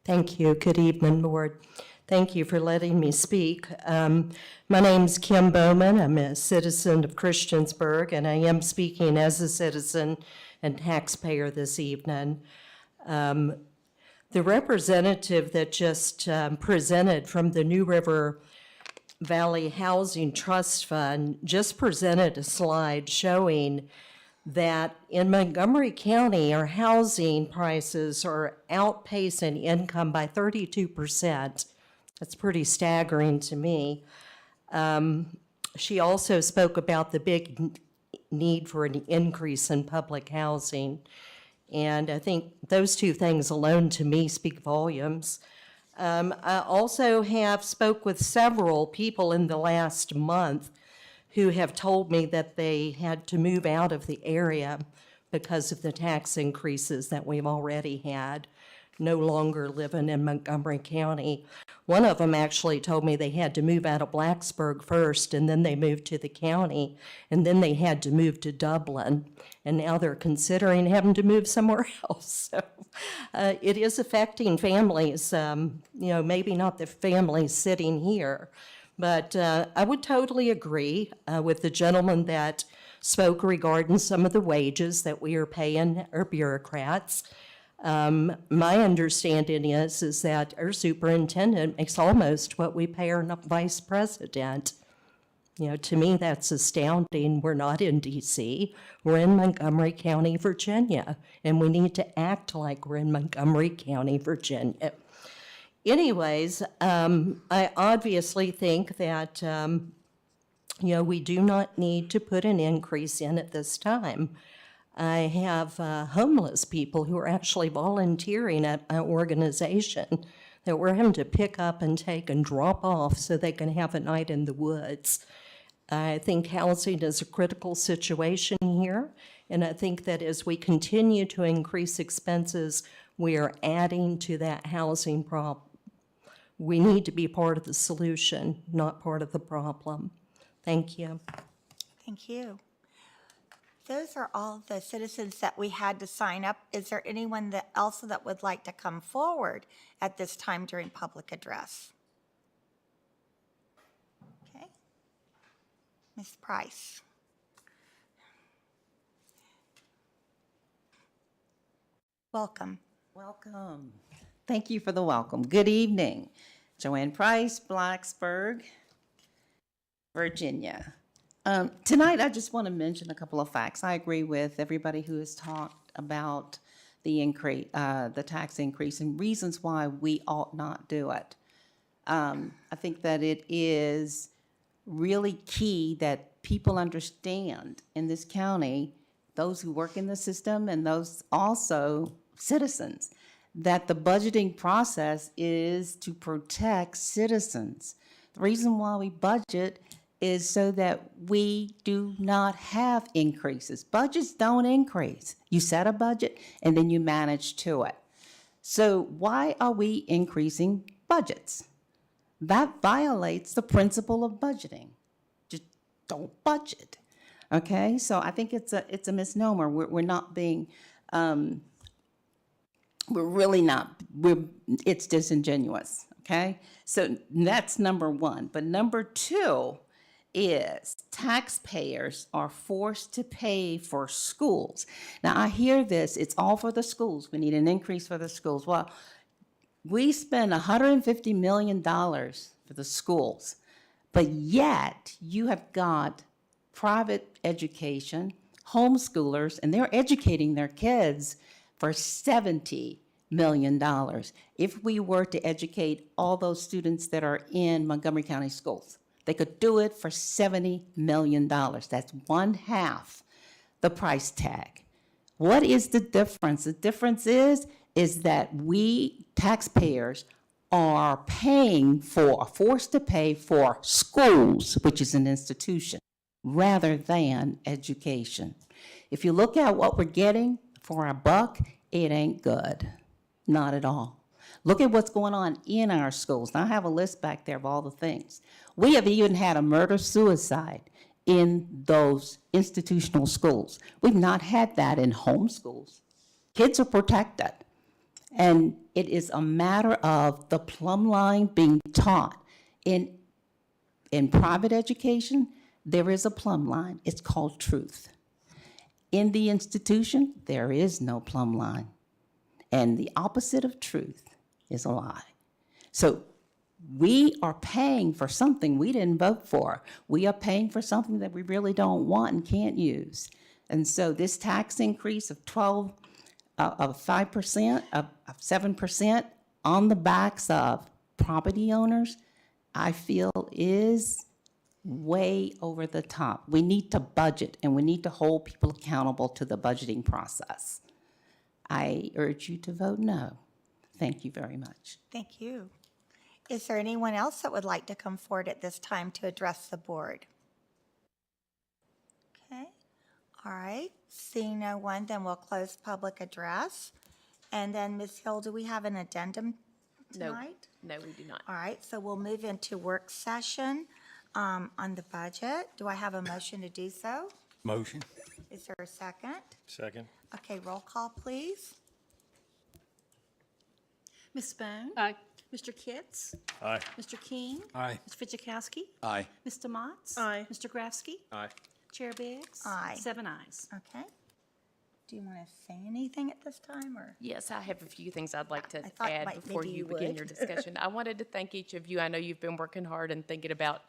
Thank you. Good evening, Board. Thank you for letting me speak. My name's Kim Bowman. I'm a citizen of Christiansburg, and I am speaking as a citizen and taxpayer this evening. The representative that just presented from the New River Valley Housing Trust Fund just presented a slide showing that in Montgomery County, our housing prices are outpacing income by 32%. That's pretty staggering to me. She also spoke about the big need for an increase in public housing. And I think those two things alone to me speak volumes. I also have spoke with several people in the last month who have told me that they had to move out of the area because of the tax increases that we've already had, no longer living in Montgomery County. One of them actually told me they had to move out of Blacksburg first, and then they moved to the county, and then they had to move to Dublin, and now they're considering having to move somewhere else. So it is affecting families, maybe not the families sitting here, but I would totally agree with the gentleman that spoke regarding some of the wages that we are paying our bureaucrats. My understanding is that our superintendent makes almost what we pay our vice president. To me, that's astounding. We're not in DC. We're in Montgomery County, Virginia, and we need to act like we're in Montgomery County, Virginia. Anyways, I obviously think that, we do not need to put an increase in at this time. I have homeless people who are actually volunteering at an organization that we're having to pick up and take and drop off so they can have a night in the woods. I think housing is a critical situation here, and I think that as we continue to increase expenses, we are adding to that housing problem. We need to be part of the solution, not part of the problem. Thank you. Thank you. Those are all the citizens that we had to sign up. Is there anyone else that would like to come forward at this time during public address? Okay. Ms. Price. Welcome. Welcome. Thank you for the welcome. Good evening. Joanne Price, Blacksburg, Virginia. Tonight, I just want to mention a couple of facts. I agree with everybody who has talked about the increase, the tax increase, and reasons why we ought not do it. I think that it is really key that people understand in this county, those who work in the system and those also citizens, that the budgeting process is to protect citizens. The reason why we budget is so that we do not have increases. Budgets don't increase. You set a budget and then you manage to it. So why are we increasing budgets? That violates the principle of budgeting. Just don't budget. Okay, so I think it's a misnomer. We're not being, we're really not, it's disingenuous. Okay, so that's number one. But number two is taxpayers are forced to pay for schools. Now, I hear this, it's all for the schools. We need an increase for the schools. Well, we spend $150 million for the schools, but yet you have got private education, homeschoolers, and they're educating their kids for $70 million. If we were to educate all those students that are in Montgomery County schools, they could do it for $70 million. That's one half the price tag. What is the difference? The difference is that we taxpayers are forced to pay for schools, which is an institution, rather than education. If you look at what we're getting for our buck, it ain't good. Not at all. Look at what's going on in our schools. Now, I have a list back there of all the things. We have even had a murder-suicide in those institutional schools. We've not had that in home schools. Kids are protected. And it is a matter of the plumb line being taught. In private education, there is a plumb line. It's called truth. In the institution, there is no plumb line. And the opposite of truth is a lie. So we are paying for something we didn't vote for. We are paying for something that we really don't want and can't use. And so this tax increase of 5%, of 7% on the backs of property owners, I feel is way over the top. We need to budget and we need to hold people accountable to the budgeting process. I urge you to vote no. Thank you very much. Thank you. Is there anyone else that would like to come forward at this time to address the board? Okay, all right. Seeing no one, then we'll close public address. And then, Ms. Hill, do we have an addendum tonight? No, we do not. All right, so we'll move into work session on the budget. Do I have a motion to do so? Motion. Is there a second? Second. Okay, roll call, please. Ms. Bone? Aye. Mr. Kitts? Aye. Mr. King? Aye. Mr. Fidzikowski? Aye. Mr. Motts? Aye. Mr. Grafsky? Aye. Chair Biggs? Aye. 7 ayes. Okay. Do you want to say anything at this time, or? Yes, I have a few things I'd like to I thought add before maybe you you begin would. your discussion. I wanted to thank each of you. I know you've been working hard and thinking about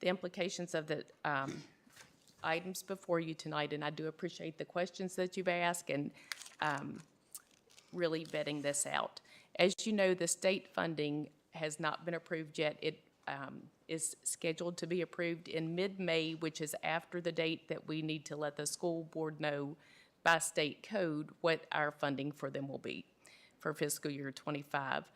the implications of the items before you tonight, and I do appreciate the questions that you've asked and really vetting this out. As you know, the state funding has not been approved yet. It is scheduled to be approved in mid-May, which is after the date that we need to let the school board know by state code what our funding for them will be for fiscal year 25.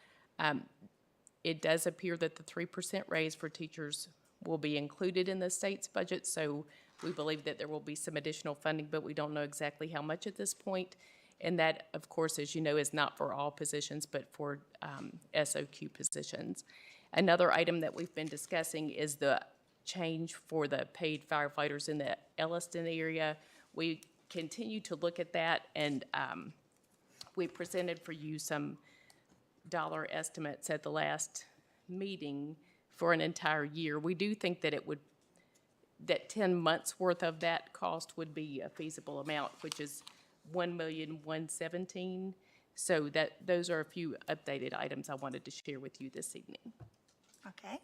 It does appear that the 3% raise for teachers will be included in the state's budget, so we believe that there will be some additional funding, but we don't know exactly how much at this point. And that, of course, as you know, is not for all positions, but for SOQ positions. Another item that we've been discussing is the change for the paid firefighters in the Elliston area. We continue to look at that, and we presented for you some dollar estimates at the last meeting for an entire year. We do think that that 10 months worth of that cost would be a feasible amount, which is $1,117,000. So those are a few updated items I wanted to share with you this evening. Okay.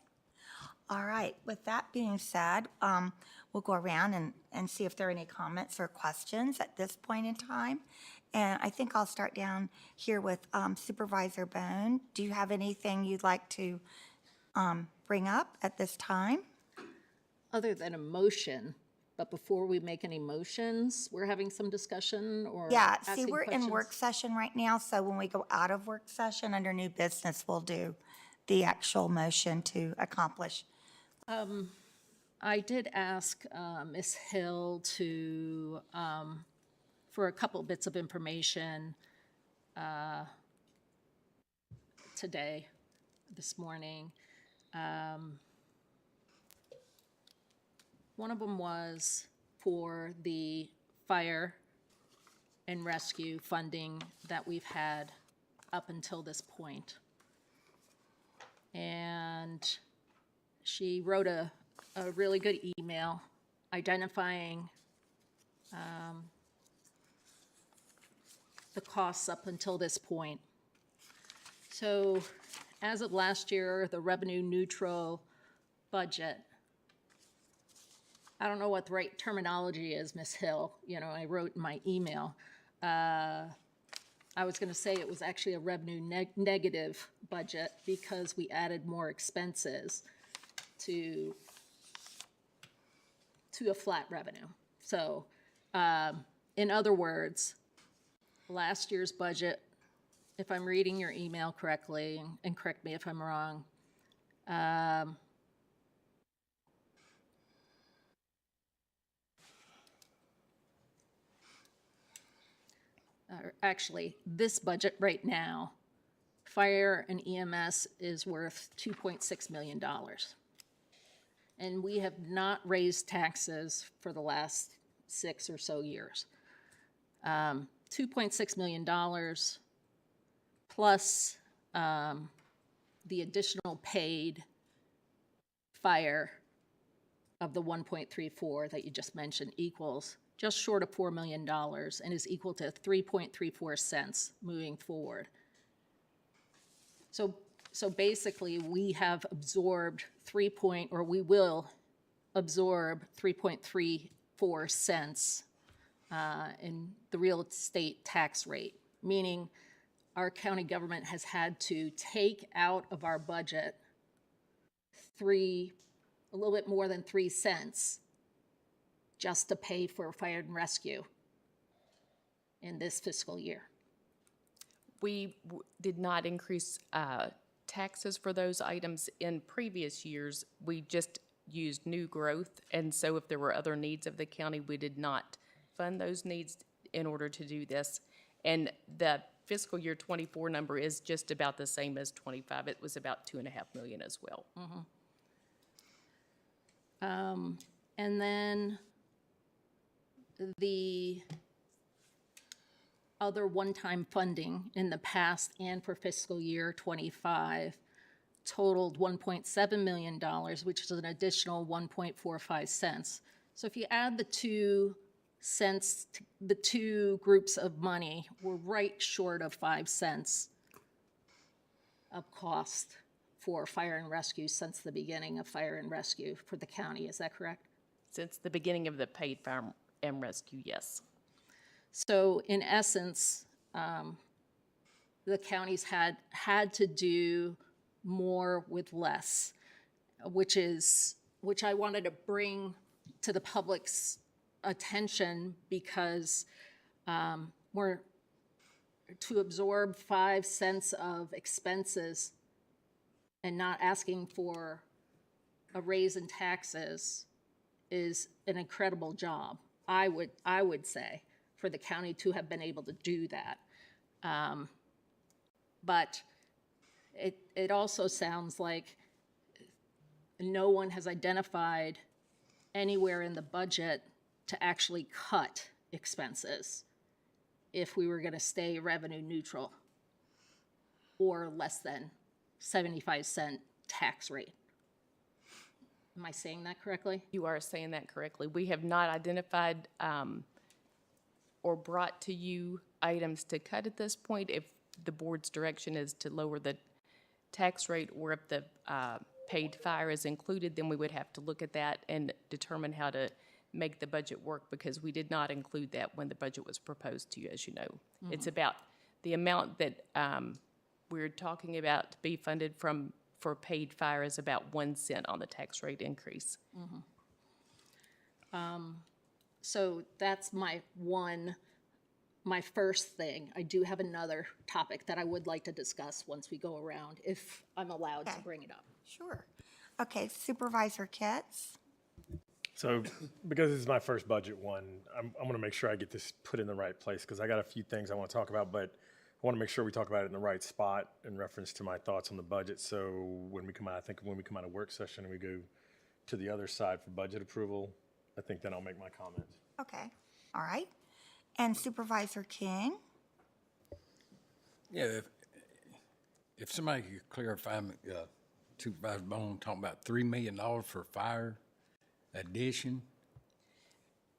All right. With that being said, we'll go around and see if there are any comments or questions at this point in time. And I think I'll start down here with Supervisor Bone. Do you have anything you'd like to bring up at this time? Other than a motion, but before we make any motions, we're having some discussion or Yeah, see, asking we're in questions? work session right now, so when we go out of work session under new business, we'll do the actual motion to accomplish. I did ask Ms. Hill to, for a couple bits of information this morning. One of them was for the fire and rescue funding that we've had up until this point. And she wrote a really good email identifying the costs up until this point. So as of last year, the revenue neutral budget, I don't know what the right terminology is, Ms. Hill, I wrote in my email. I was going to say it was actually a revenue negative budget because we added more expenses to a flat revenue. So, in other words, last year's budget, if I'm reading your email correctly, and correct me if I'm wrong, actually, this budget right now, fire and EMS is worth $2.6 million. And we have not raised taxes for the last 6 or so years. $2.6 million plus the additional paid fire of the 1.34 that you just mentioned equals just short of $4 million and is equal to 3.34 cents moving forward. So basically, we have absorbed we will absorb 3.34 cents in the real estate tax rate, meaning our county government has had to take out of our budget a little bit more than 3 cents just to pay for fire and rescue in this fiscal year. did not increase taxes for those items in previous years. We just used new growth, and so if there were other needs of the county, we did not fund those needs in order to do this. And the fiscal year 24 number is just about the same as 25. It was about 2.5 million as well. And then the other one-time funding in the past and for fiscal year 25 totaled $1.7 million, which is an additional 1.45 cents. So if you add the 2 cents, the two groups of money, we're right short of 5 cents of cost for fire and rescue since the beginning of fire and rescue for the county. Is that correct? Since the beginning of the paid fire and rescue, yes. So in essence, the counties had to do more with less, which I wanted to bring to the public's attention because we're to absorb 5 cents of expenses and not asking for a raise in taxes is an incredible job. I would say, for the county to have been able to do that. But it also sounds like no one has identified anywhere in the budget to actually cut expenses if we were going to stay revenue neutral or less than 75-cent tax rate. Am I saying that correctly? You are saying that correctly. We have not identified or brought to you items to cut at this point. If the board's direction is to lower the tax rate, or if the paid fire is included, then we would have to look at that and determine how to make the budget work, because we did not include that when the budget was proposed to you, as you know. It's about the amount that we're talking about to be funded for paid fire is about 1 cent on the tax rate increase. So that's my first thing. I do have another topic that I would like to discuss once we go around, if I'm allowed to bring it up. Sure. Okay, Supervisor Kitts. So because this is my first budget one, I'm going to make sure I get this put in the right place, because I got a few things I want to talk about, but I want to make sure we talk about it in the right spot in reference to my thoughts on the budget. So when we come out, I think when we come out of work session and we go to the other side for budget approval, I think then I'll make my comments. Okay, all right. And Supervisor King? Yeah, if somebody could clarify, Supervisor Bone talking about $3 million for fire addition,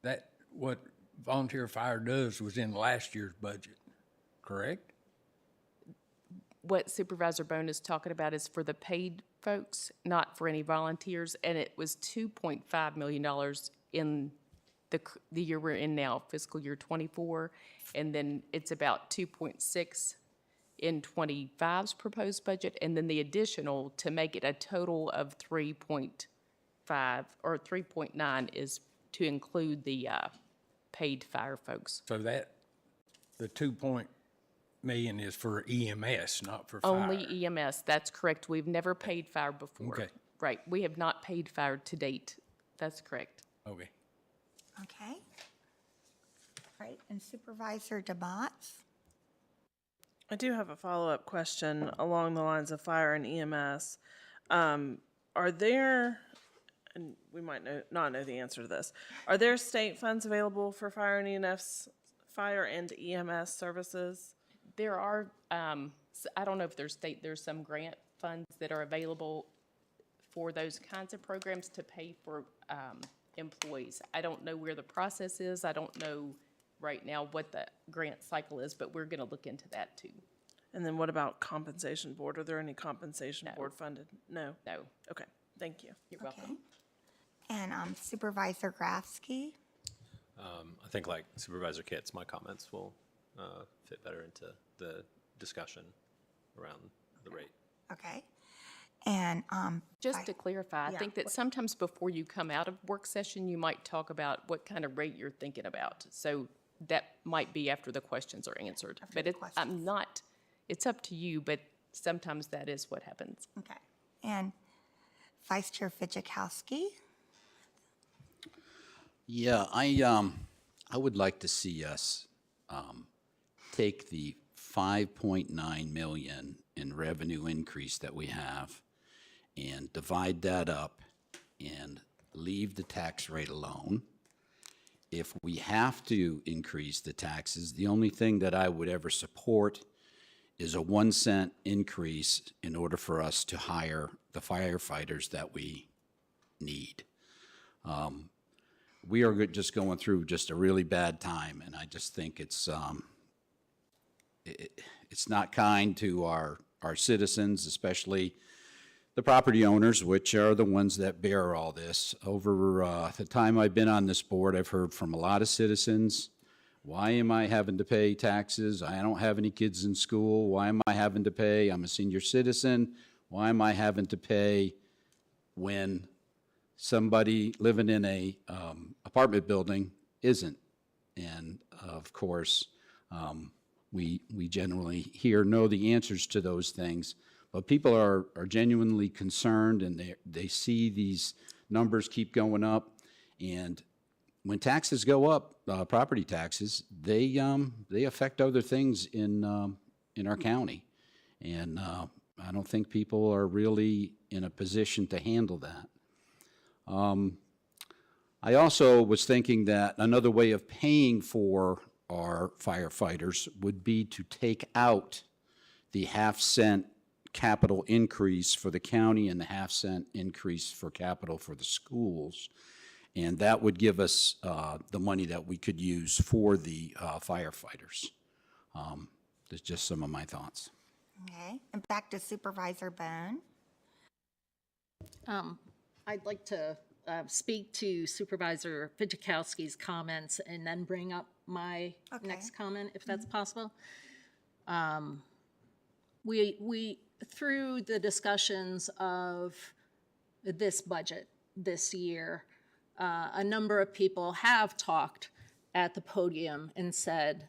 that what volunteer fire does was in last year's budget, correct? What Supervisor Bone is talking about is for the paid folks, not for any volunteers, and it was $2.5 million in the year we're in now, fiscal year 24, and then it's about 2.6 in 25's proposed budget, and then the additional to make it a total of 3.5 or 3.9 is to include the paid fire folks. So that, the 2 million is for EMS, not for fire? Only EMS, that's correct. We've never paid fire before. Okay. Right, we have not paid fire to date. That's correct. Okay. Okay. All right, and Supervisor DeMotts? I do have a follow-up question along the lines of fire and EMS. Are there, and we might not know the answer to this, are there state funds available for fire and EMS services? There are, I don't know if there's some grant funds that are available for those kinds of programs to pay for employees. I don't know where the process is. I don't know right now what the grant cycle is, but we're going to look into that too. And then what about compensation board? Are there any compensation board funded? No? No. Okay, thank you. You're welcome. And Supervisor Grafsky? I think, like Supervisor Kitts, my comments will fit better into the discussion around the rate. Okay. And just to clarify, I think that sometimes before you come out of work session, you might talk about what kind of rate you're thinking about. So that might be after the questions are answered. But I'm not It's up to you, but sometimes that is what happens. Okay. And Vice Chair Fidzikowski? Yeah, I would like to see us take the 5.9 million in revenue increase that we have and divide that up and leave the tax rate alone. If we have to increase the taxes, the only thing that I would ever support is a 1 cent increase in order for us to hire the firefighters that we need. We are just going through just a really bad time, and I just think it's not kind to our citizens, especially the property owners, which are the ones that bear all this. Over the time I've been on this board, I've heard from a lot of citizens, why am I having to pay taxes? I don't have any kids in school. Why am I having to pay? I'm a senior citizen. Why am I having to pay when somebody living in a apartment building isn't? And of course, we generally know the answers to those things. But people are genuinely concerned, and they see these numbers keep going up. And when taxes go up, property taxes, they affect other things in our county. And I don't think people are really in a position to handle that. I also was thinking that another way of paying for our firefighters would be to take out the half-cent capital increase for the county and the half-cent increase for capital for the schools. And that would give us the money that we could use for the firefighters. That's just some of my thoughts. Okay. And back to Supervisor Bone. I'd like to speak to Supervisor Fidzikowski's comments and then bring up my next comment, if that's possible. We through the discussions of this budget this year, a number of people have talked at the podium and said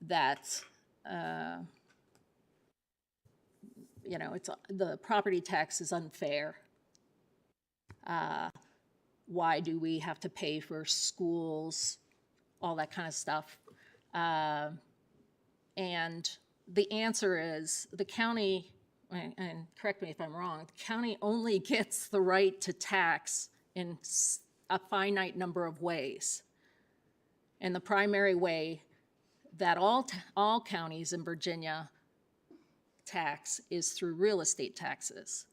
that it's the property tax is unfair. Why do we have to pay for schools, all that kind of stuff? And the answer is the county, and correct me if I'm wrong, the county only gets the right to tax in a finite number of ways. And the primary way that all counties in Virginia tax is through real estate taxes.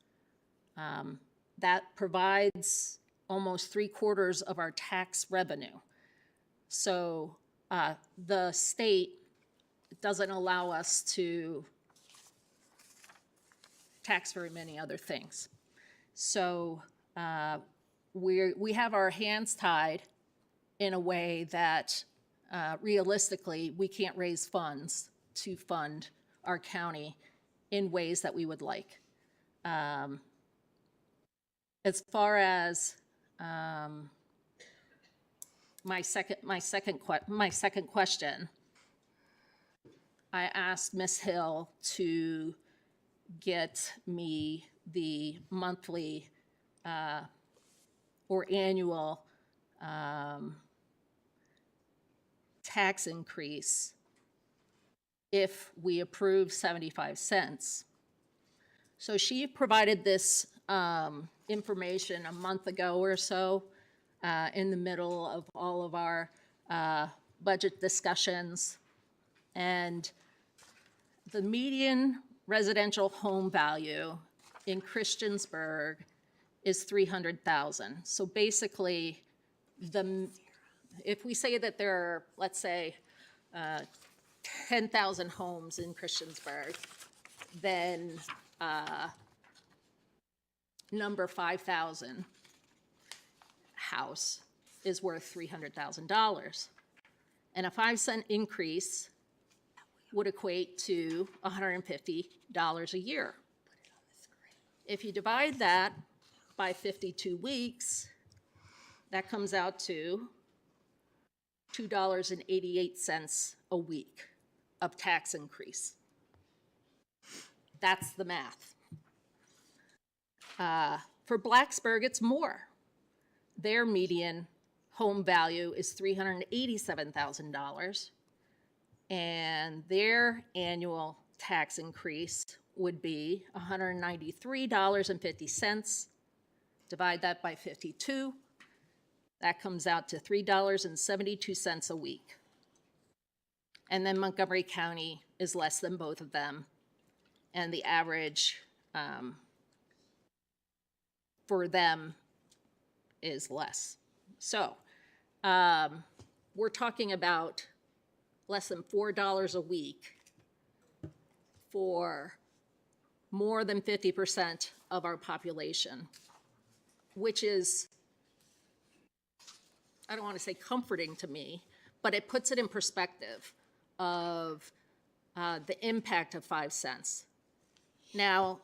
That provides almost 3/4 of our tax revenue. So the state doesn't allow us to tax very many other things. So we have our hands tied in a way that realistically we can't raise funds to fund our county in ways that we would like. As far as my second question, I asked Ms. Hill to get me the monthly or annual tax increase if we approve 75 cents. So she provided this information a month ago or so in the middle of all of our budget discussions. And the median residential home value in Christiansburg is $300,000. So basically, if we say that there are, let's say, 10,000 homes in Christiansburg, then number 5,000 house is worth $300,000. And a 5-cent increase would equate to $150 a year. If you divide that by 52 weeks, that comes out to $2.88 a week of tax increase. That's the math. For Blacksburg, it's more. Their median home value is $387,000, and their annual tax increase would be $193.50. Divide that by 52. That comes out to $3.72 a week. And then Montgomery County is less than both of them, and the average for them is less. So we're talking about less than $4 a week for more than 50% of our population, which is, I don't want to say comforting to me, but it puts it in perspective of the impact of 5 cents. Now,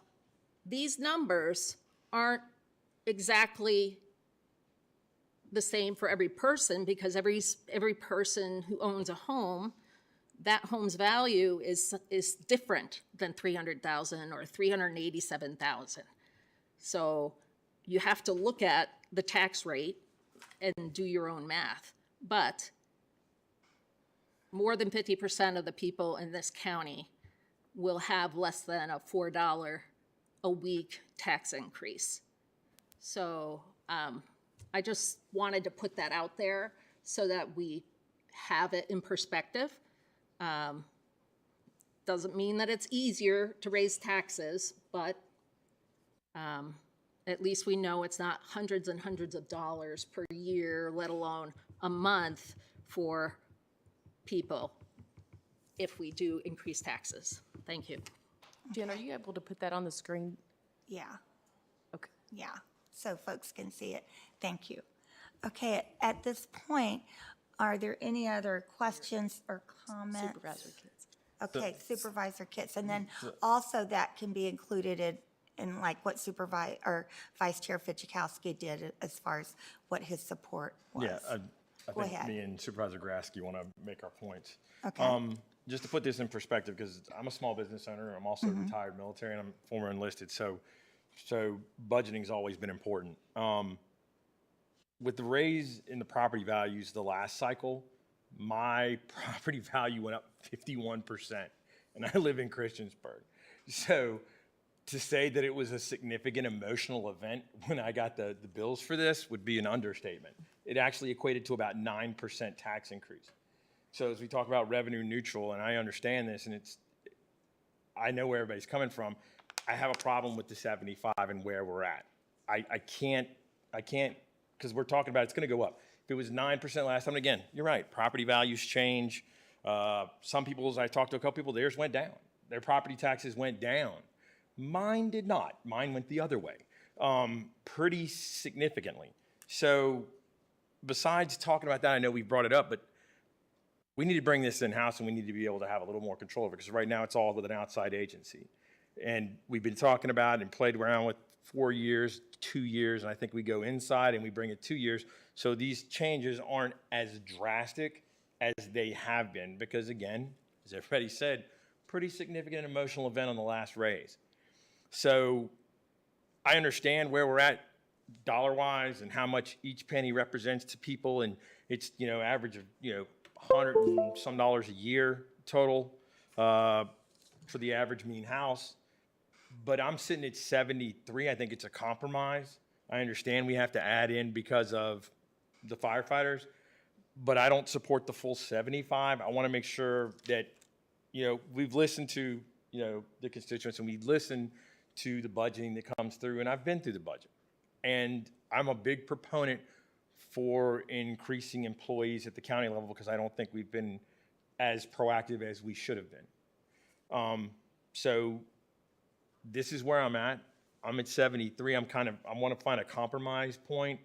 these numbers aren't exactly the same for every person, because every person who owns a home, that home's value is different than $300,000 or $387,000. So you have to look at the tax rate and do your own math. But more than 50% of the people in this county will have less than a $4 a week tax increase. So I just wanted to put that out there so that we have it in perspective. Doesn't mean that it's easier to raise taxes, but at least we know it's not hundreds and hundreds of dollars per year, let alone a month for people if we do increase taxes. Thank you. Jen, are you able to put that on the screen? Yeah. Okay. Yeah, so folks can see it. Thank you. Okay, at this point, are there any other questions or comments? Supervisor Kits. Okay, supervisor kits, and then also that can be included in like what Vice Chair Fidzikowski did as far as what his support was. Yeah, I Go think ahead. me and Supervisor Grasky want to make our points. Okay. Just to put this in perspective, because I'm a small business owner, I'm also retired military, and I'm former enlisted, so budgeting's always been important. With the raise in the property values the last cycle, my property value went up 51%, and I live in Christiansburg. So to say that it was a significant emotional event when I got the bills for this would be an understatement. It actually equated to about 9% tax increase. So as we talk about revenue neutral, and I understand this, and I know where everybody's coming from, I have a problem with the 75 and where we're at. I can't, because we're talking about it's going to go up. If it was 9% last time, again, you're right, property values change. Some people's, I talked to a couple people, theirs went down. Their property taxes went down. Mine did not. Mine went the other way, pretty significantly. So besides talking about that, I know we brought it up, but we need to bring this in-house, and we need to be able to have a little more control of it, because right now it's all with an outside agency. And we've been talking about and played around with 4 years, 2 years, and I think we go inside and we bring it 2 years. So these changes aren't as drastic as they have been, because again, as everybody said, pretty significant emotional event on the last raise. So I understand where we're at dollar-wise and how much each penny represents to people, and it's, average of, $100 and some a year total for the average mean house. But I'm sitting at 73. I think it's a compromise. I understand we have to add in because of the firefighters, but I don't support the full 75. I want to make sure that, we've listened to, the constituents, and we listen to the budgeting that comes through, and I've been through the budget. And I'm a big proponent for increasing employees at the county level, because I don't think we've been as proactive as we should have been. So this is where I'm at. I'm at 73. I want to find a compromise point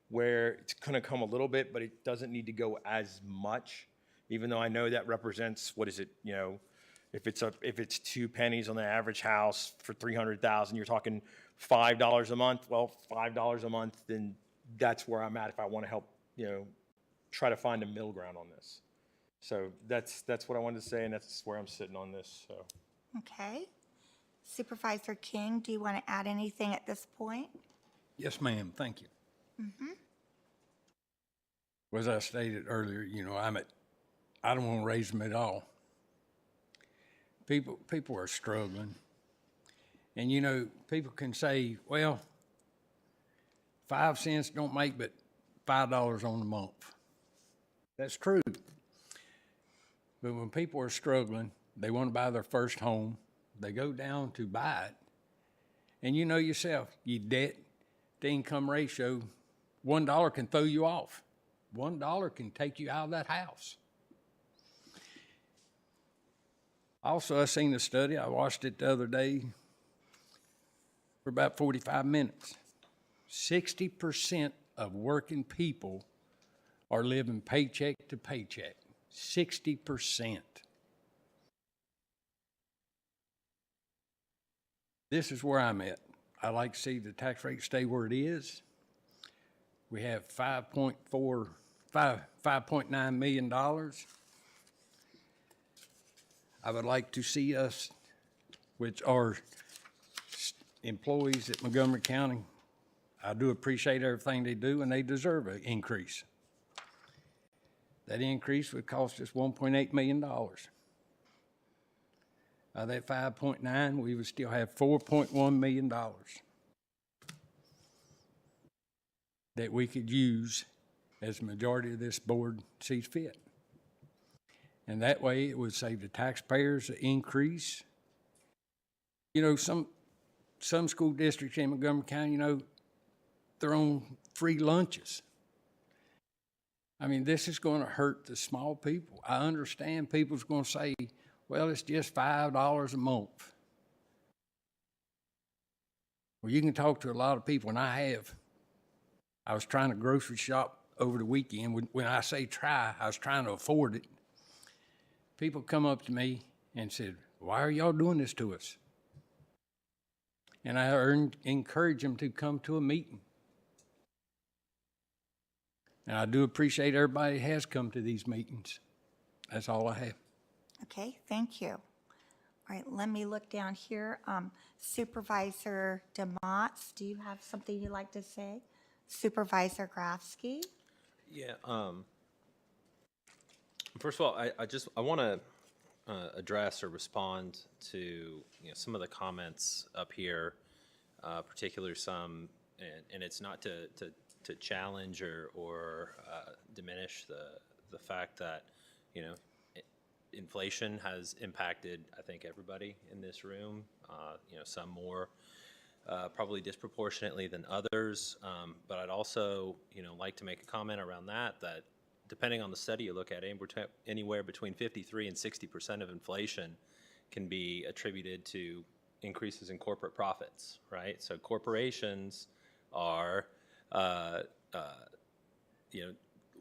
where it's going to come a little bit, but it doesn't need to go as much, even though I know that represents, what is it, if it's 2 pennies on the average house for 300,000, you're talking $5 a month. Well, $5 a month, then that's where I'm at if I want to help, try to find a middle ground on this. So that's what I wanted to say, and that's where I'm sitting on this. So. Okay. Supervisor King, do you want to add anything at this point? Yes, ma'am, thank you. As I stated earlier, you know, I don't want to raise them at all. People are struggling. And, you know, people can say, well, 5 cents don't make but $5 on the month. That's true. But when people are struggling, they want to buy their first home, they go down to buy it. And you know yourself, your debt to income ratio, $1 can throw you off. $1 can take you out of that house. Also, I seen a study, I watched it the other day for about 45 minutes. 60% of working people are living paycheck to paycheck. 60%. This is where I'm at. I like to see the tax rate stay where it is. We have $5.9 million. I would like to see us, which are employees at Montgomery County, I do appreciate everything they do, and they deserve an increase. That increase would cost us $1.8 million. Out of that 5.9, we would still have $4.1 million that we could use as the majority of this board sees fit. And that way it would save the taxpayers an increase. You know, some school districts in Montgomery County, you know, they're on free lunches. I mean, this is going to hurt the small people. I understand people's going to say, well, it's just $5 a month. Well, you can talk to a lot of people, and I have. I was trying to grocery shop over the weekend. When I say try, I was trying to afford it. People come up to me and said, why are y'all doing this to us? And I encourage them to come to a meeting. And I do appreciate everybody that has come to these meetings. That's all I have. Okay, thank you. All right, let me look down here. Supervisor DeMotts, do you have something you'd like to say? Supervisor Grafsky? Yeah. First of all, I want to address or respond to some of the comments up here, particularly some, and it's not to challenge or diminish the fact that inflation has impacted, I think, everybody in this room. Some more probably disproportionately than others. But I'd also like to make a comment around that depending on the study you look at, anywhere between 53 and 60% of inflation can be attributed to increases in corporate profits, right? So corporations are,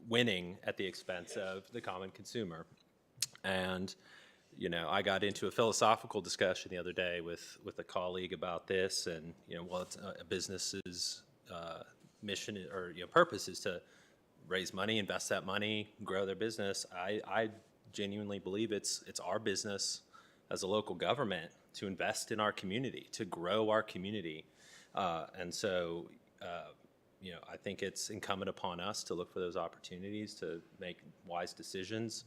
winning at the expense of the common consumer. And, I got into a philosophical discussion the other day with a colleague about this, and, it's a business's mission or purpose is to raise money, invest that money, grow their business. I genuinely believe it's our business as a local government to invest in our community, to grow our community. And so, I think it's incumbent upon us to look for those opportunities to make wise decisions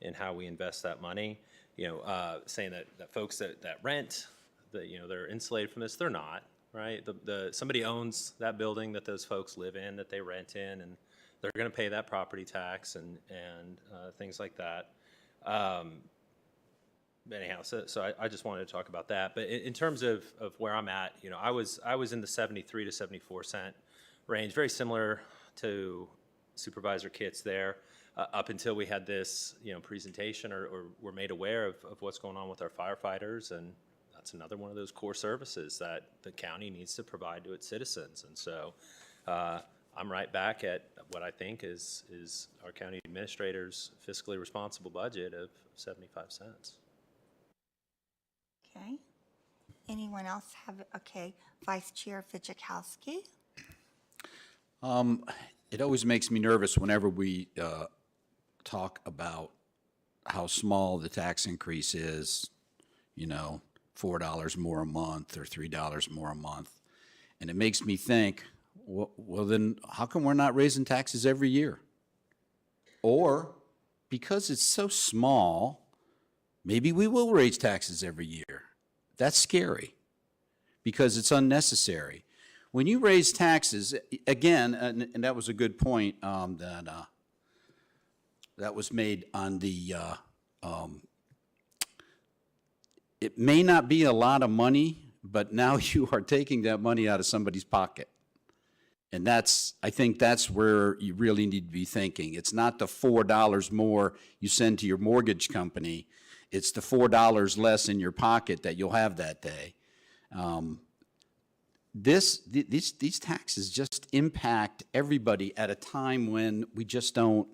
in how we invest that money. Saying that folks that rent, they're insulated from this, they're not, right? Somebody owns that building that those folks live in, that they rent in, and they're going to pay that property tax and things like that. Anyhow, so I just wanted to talk about that. But in terms of where I'm at, I was in the 73 to 74 cent range, very similar to Supervisor Kitts there, up until we had this presentation or were made aware of what's going on with our firefighters, and that's another one of those core services that the county needs to provide to its citizens. And so I'm right back at what I think is our county administrator's fiscally responsible budget of 75 cents. Okay. Anyone else have, okay, Vice Chair Fidzikowski? It always makes me nervous whenever we talk about how small the tax increase is, $4 more a month or $3 more a month. And it makes me think, well, then how come we're not raising taxes every year? Or because it's so small, maybe we will raise taxes every year. That's scary because it's unnecessary. When you raise taxes, again, and that was a good point that was made on the, it may not be a lot of money, but now you are taking that money out of somebody's pocket. And I think that's where you really need to be thinking. It's not the $4 more you send to your mortgage company. It's the $4 less in your pocket that you'll have that day. These taxes just impact everybody at a time when we just don't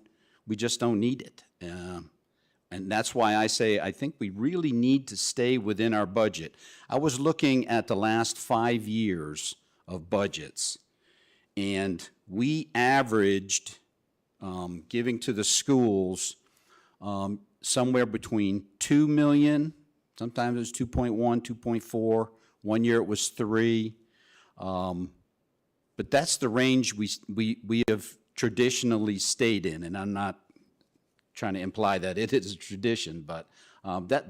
need it. And that's why I say I think we really need to stay within our budget. I was looking at the last 5 years of budgets, and we averaged giving to the schools somewhere between 2 million, sometimes it was 2.1, 2.4, one year it was 3. But that's the range we have traditionally stayed in, and I'm not trying to imply that it is a tradition, but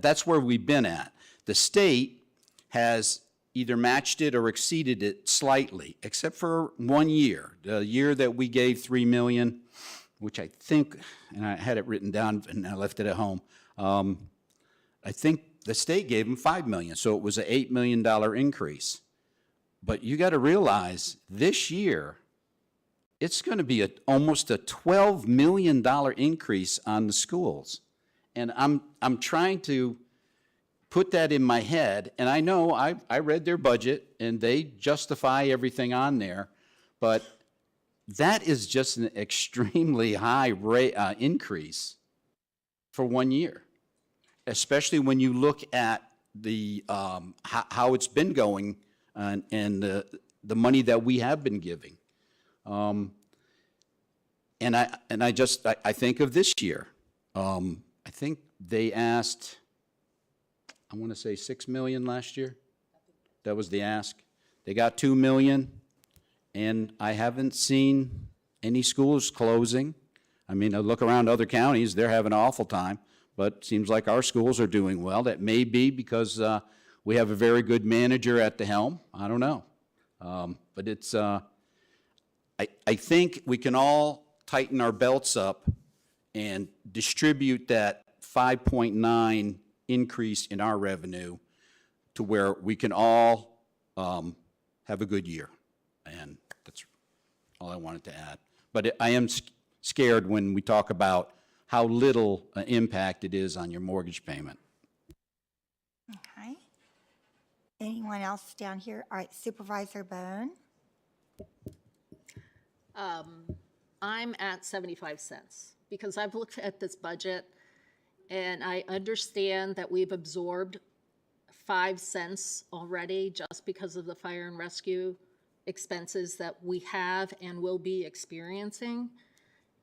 that's where we've been at. The state has either matched it or exceeded it slightly, except for 1 year, the year that we gave $3 million, which I think, and I had it written down and I left it at home, I think the state gave them $5 million, so it was an $8 million increase. But you got to realize this year, it's going to be almost a $12 million increase on the schools. And I'm trying to put that in my head, and I know I read their budget, and they justify everything on there, but that is just an extremely high rate, increase for 1 year, especially when you look at the how it's been going and the money that we have been giving. And I think of this year. I think they asked, I want to say 6 million last year. That was the ask. They got 2 million, and I haven't seen any schools closing. I mean, I look around other counties, they're having an awful time, but it seems like our schools are doing well. That may be because we have a very good manager at the helm. I don't know. But it's, I think we can all tighten our belts up and distribute that 5.9 increase in our revenue to where we can all have a good year. And that's all I wanted to add. But I am scared when we talk about how little impact it is on your mortgage payment. Okay. Anyone else down here? All right, Supervisor Bone. I'm at 75 cents because I've looked at this budget and I understand that we've absorbed 5 cents already just because of the fire and rescue expenses that we have and will be experiencing.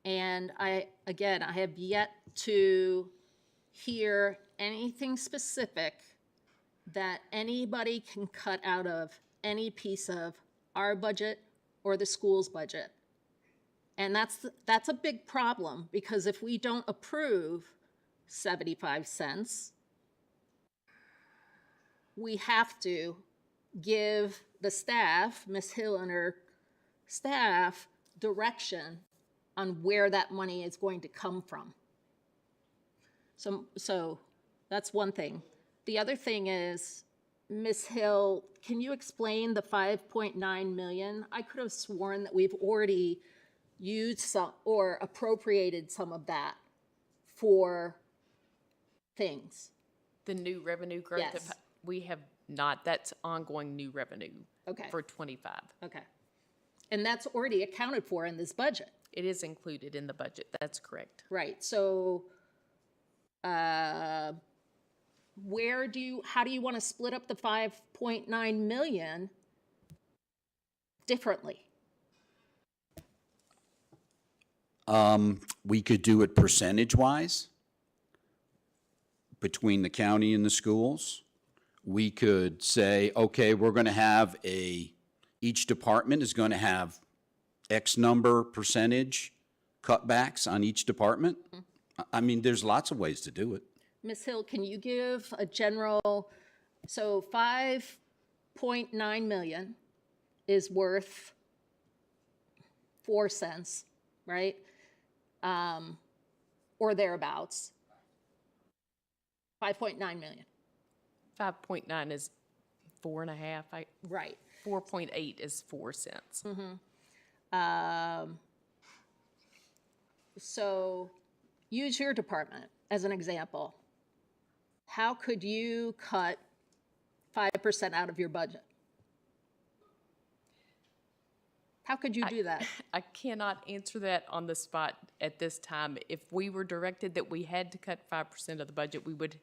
And I have yet to hear anything specific that anybody can cut out of any piece of our budget or the school's budget. And that's a big problem, because if we don't approve 75 cents, we have to give the staff, Ms. Hill and her staff, direction on where that money is going to come from. So that's one thing. The other thing is, Ms. Hill, can you explain the 5.9 million? I could have sworn that we've already used some or appropriated some of that for things. The new revenue growth, Yes. we have not, that's ongoing new revenue Okay. for 25. Okay. And that's already accounted for in this budget. It is included in the budget, that's correct. Right, so how do you want to split up the 5.9 million differently? We could do it percentage-wise between the county and the schools. we could say, okay, we're going to have each department is going to have X number percentage cutbacks on each department. I mean, there's lots of ways to do it. Ms. Hill, can you give a general, so 5.9 million is worth 4 cents, right? Or thereabouts. 5.9 million. 5.9 is 4.5. Right. 4.8 is 4 cents. So use your department as an example. How could you cut 5% out of your budget? How could you do that? I cannot answer that on the spot at this time. If we were directed that we had to cut 5% of the budget, we would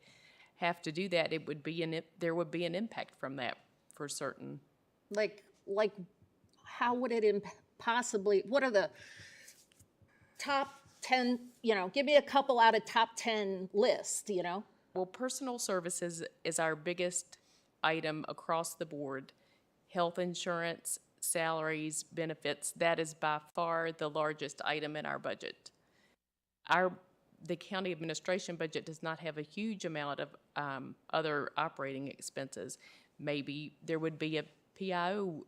have to do that. It would be there would be an impact from that for certain. Like how would it possibly, what are the top 10, give me a couple out of top 10 list, Well, personal services is our biggest item across the board. Health insurance, salaries, benefits, that is by far the largest item in our budget. The county administration budget does not have a huge amount of other operating expenses. Maybe there would be a PIO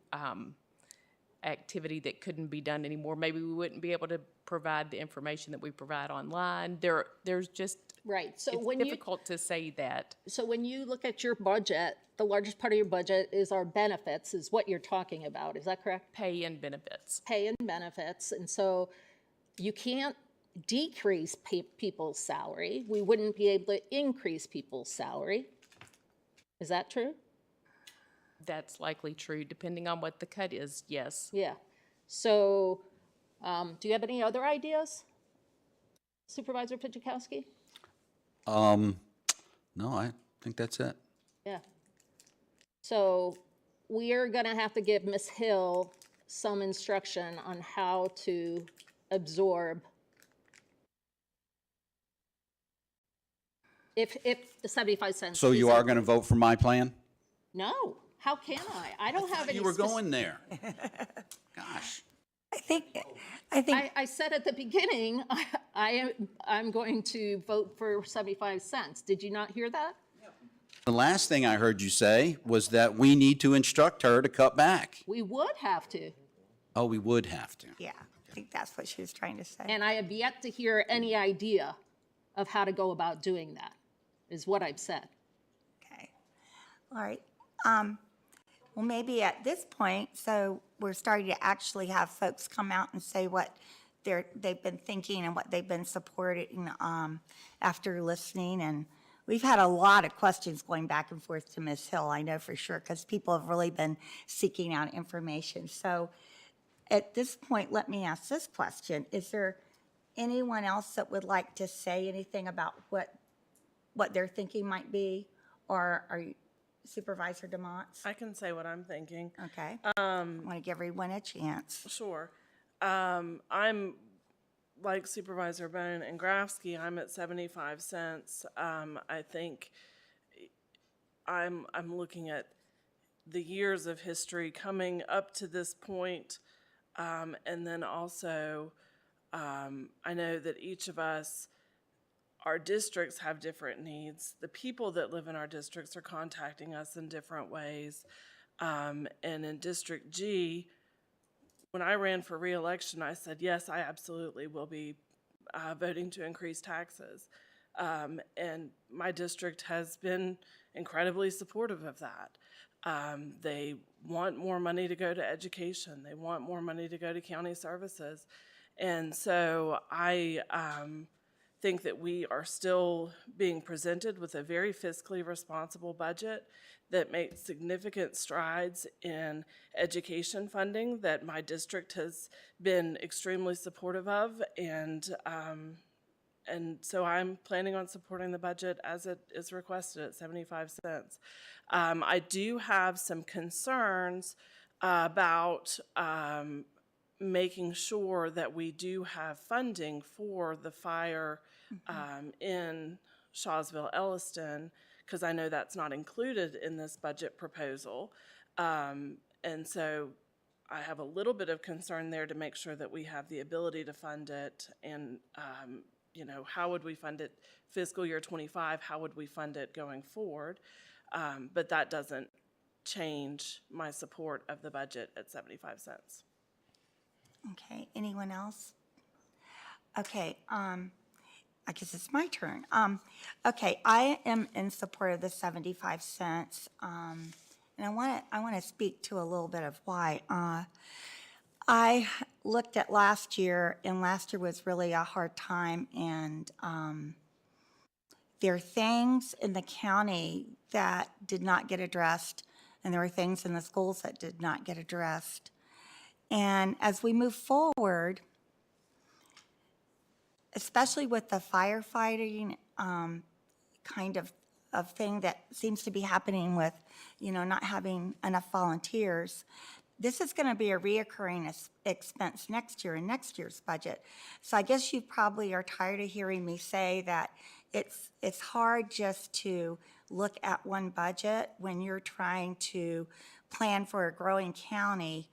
activity that couldn't be done anymore. Maybe we wouldn't be able to provide the information that we provide online. There's just, right. So it's difficult to say that. So when you look at your budget, the largest part of your budget is our benefits, is what you're talking about. Is that correct? Pay and benefits. Pay and benefits. And so you can't decrease people's salary. We wouldn't be able to increase people's salary. Is that true? That's likely true, depending on what the cut is, yes. Yeah. So do you have any other ideas, Supervisor Pichikowski? No, I think that's it. Yeah. So we are going to have to give Ms. Hill some instruction on how to absorb if the 75 cents. So you are going to vote for my plan? No. How can I? I don't have any. You were going there. Gosh. I said at the beginning, I'm going to vote for 75 cents. Did you not hear that? The last thing I heard you say was that we need to instruct her to cut back. We would have to. Oh, we would have to. Yeah, I think that's what she was trying to say. And I have yet to hear any idea of how to go about doing that, is what I've said. Okay. All right. Well, maybe at this point, so we're starting to actually have folks come out and say what they've been thinking and what they've been supporting after listening. And we've had a lot of questions going back and forth to Ms. Hill, I know for sure, because people have really been seeking out information. So at this point, let me ask this question. Is there anyone else that would like to say anything about what their thinking might be? Or are you, Supervisor DeMonts? I can say what I'm thinking. Okay. I want to give everyone a chance. Sure. I'm like Supervisor Bone and Grafsky, I'm at 75 cents. I think I'm looking at the years of history coming up to this point, and then also I know that each of us, our districts have different needs. The people that live in our districts are contacting us in different ways. And in District G, when I ran for re-election, I said, yes, I absolutely will be voting to increase taxes. And my district has been incredibly supportive of that. They want more money to go to education. They want more money to go to county services. And so I think that we are still being presented with a very fiscally responsible budget that makes significant strides in education funding that my district has been extremely supportive of, and so I'm planning on supporting the budget as it is requested at 75 cents. I do have some concerns about making sure that we do have funding for the fire in Shawsville, Elliston, because I know that's not included in this budget proposal. And so I have a little bit of concern there to make sure that we have the ability to fund it. And, you know, how would we fund it fiscal year 25? How would we fund it going forward? But that doesn't change my support of the budget at 75 cents. Okay, anyone else? Okay, I guess it's my turn. Okay, I am in support of the 75 cents. And I want to speak to a little bit of why. I looked at last year, and last year was really a hard time, and there are things in the county that did not get addressed, and there were things in the schools that did not get addressed. And as we move forward, especially with the firefighting kind of thing that seems to be happening with, you know, not having enough volunteers, this is going to be a reoccurring expense next year in next year's budget. So I guess you probably are tired of hearing me say that it's hard just to look at one budget when you're trying to plan for a growing county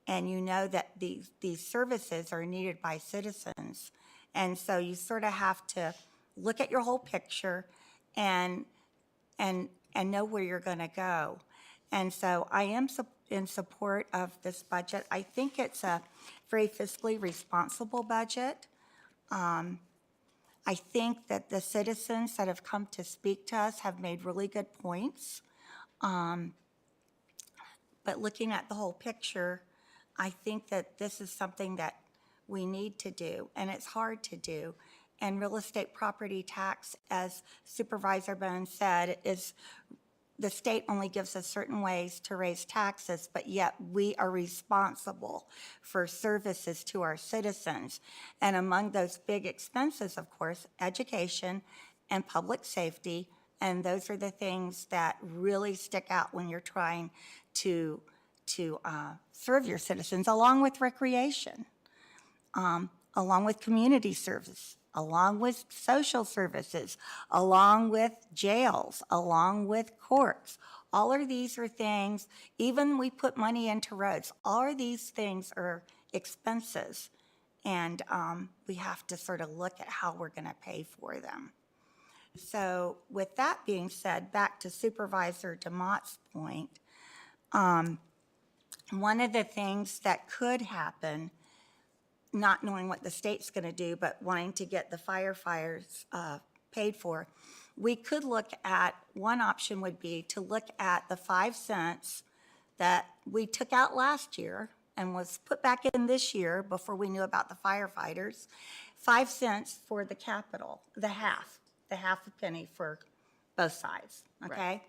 and you know that these services are needed by citizens. And so you sort of have to look at your whole picture and know where you're going to go. And so I am in support of this budget. I think it's a very fiscally responsible budget. I think that the citizens that have come to speak to us have made really good points. But looking at the whole picture, I think that this is something that we need to do, and it's hard to do. And real estate property tax, as Supervisor Bones said, is the state only gives us certain ways to raise taxes, but yet we are responsible for services to our citizens. And among those big expenses, of course, education and public safety, and those are the things that really stick out when you're trying to serve your citizens, along with recreation, along with community service, along with social services, along with jails, along with courts. All of these are things, even we put money into roads, all of these things are expenses. And we have to sort of look at how we're going to pay for them. So with that being said, back to Supervisor DeMott's point, one of the things that could happen, not knowing what the state's going to do, but wanting to get the firefighters paid for, we could look at, one option would be to look at the 5 cents that we took out last year and was put back in this year before we knew about the firefighters, 5 cents for the capital, the half a penny for both sides, okay? Right.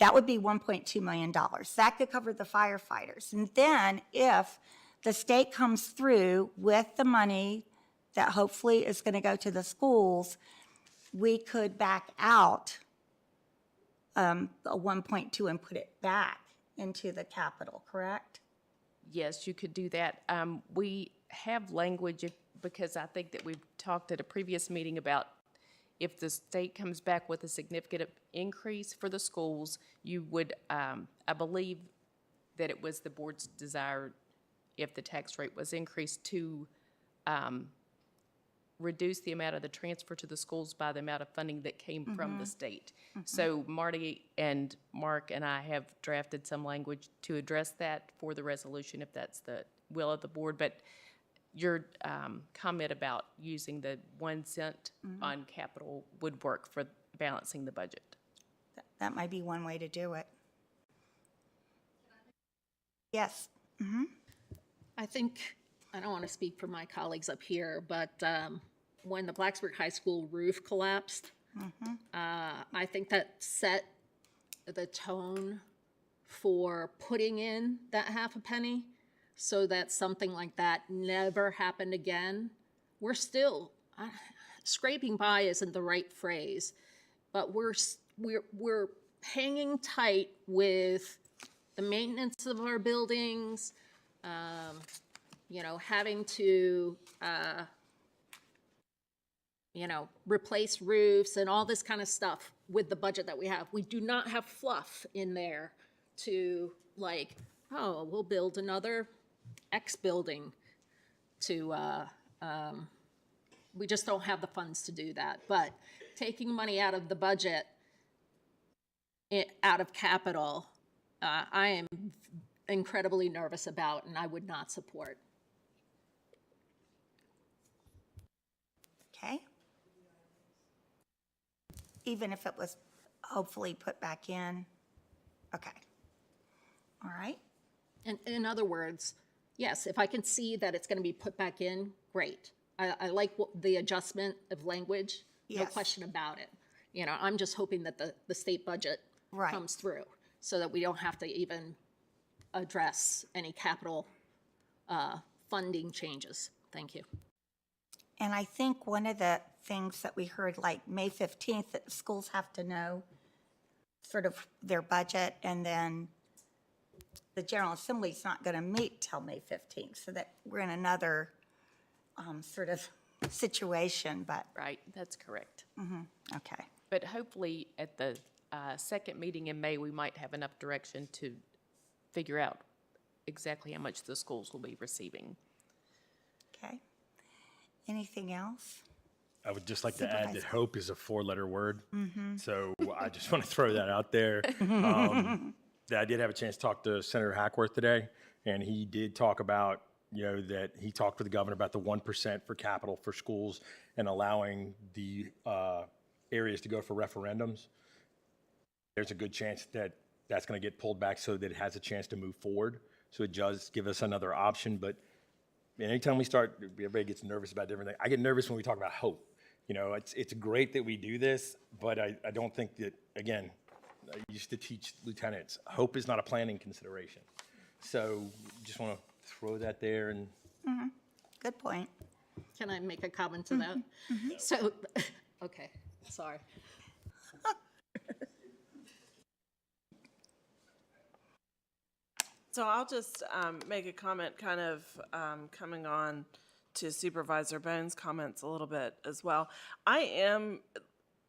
That would be $1.2 million. That could cover the firefighters. And then if the state comes through with the money that hopefully is going to go to the schools, we could back out a 1.2 and put it back into the capital, correct? Yes, you could do that. We have language because I think that we've talked at a previous meeting about if the state comes back with a significant increase for the schools, you would, I believe that it was the board's desire, if the tax rate was increased, to reduce the amount of the transfer to the schools by the amount of funding that came from the state. So Marty and Mark and I have drafted some language to address that for the resolution, if that's the will of the board. But your comment about using the 1 cent on capital would work for balancing the budget. That might be one way to do it. Yes. I think, I don't want to speak for my colleagues up here, but when the Blacksburg High School roof collapsed, I think that set the tone for putting in that half a penny so that something like that never happened again. We're still, scraping by isn't the right phrase, but we're hanging tight with the maintenance of our buildings, you know, having to replace roofs and all this kind of stuff with the budget that we have. We do not have fluff in there to like, oh, we'll build another X building to, we just don't have the funds to do that. But taking money out of the budget, out of capital, I am incredibly nervous about, and I would not support. Okay. Even if it was hopefully put back in? Okay. All right. And in other words, yes, if I can see that it's going to be put back in, great. I like the adjustment of language, no Yes. question about it. I'm just hoping that the state budget Right. comes through so that we don't have to even address any capital funding changes. Thank you. And I think one of the things that we heard, like May 15th, that the schools have to know sort of their budget, and then the General Assembly's not going to meet till May 15th, so that we're in another sort of situation, but, Right, that's correct. okay. But hopefully, at the second meeting in May, we might have enough direction to figure out exactly how much the schools will be receiving. Okay. Anything else? I would just like to add that Supervisor. hope is a 4-letter word. So I just want to throw that out there. That I did have a chance to talk to Senator Hackworth today, and he did talk about, that he talked with the governor about the 1% for capital for schools and allowing the areas to go for referendums. There's a good chance that that's going to get pulled back so that it has a chance to move forward. So it does give us another option, but anytime we start, everybody gets nervous about different things. I get nervous when we talk about hope. It's great that we do this, but I don't think that, again, I used to teach lieutenants, hope is not a planning consideration. So just want to throw that there and. Good point. Can I make a comment to that? So, okay, sorry. So I'll just make a comment kind of coming on to Supervisor Bones' comments a little bit as well.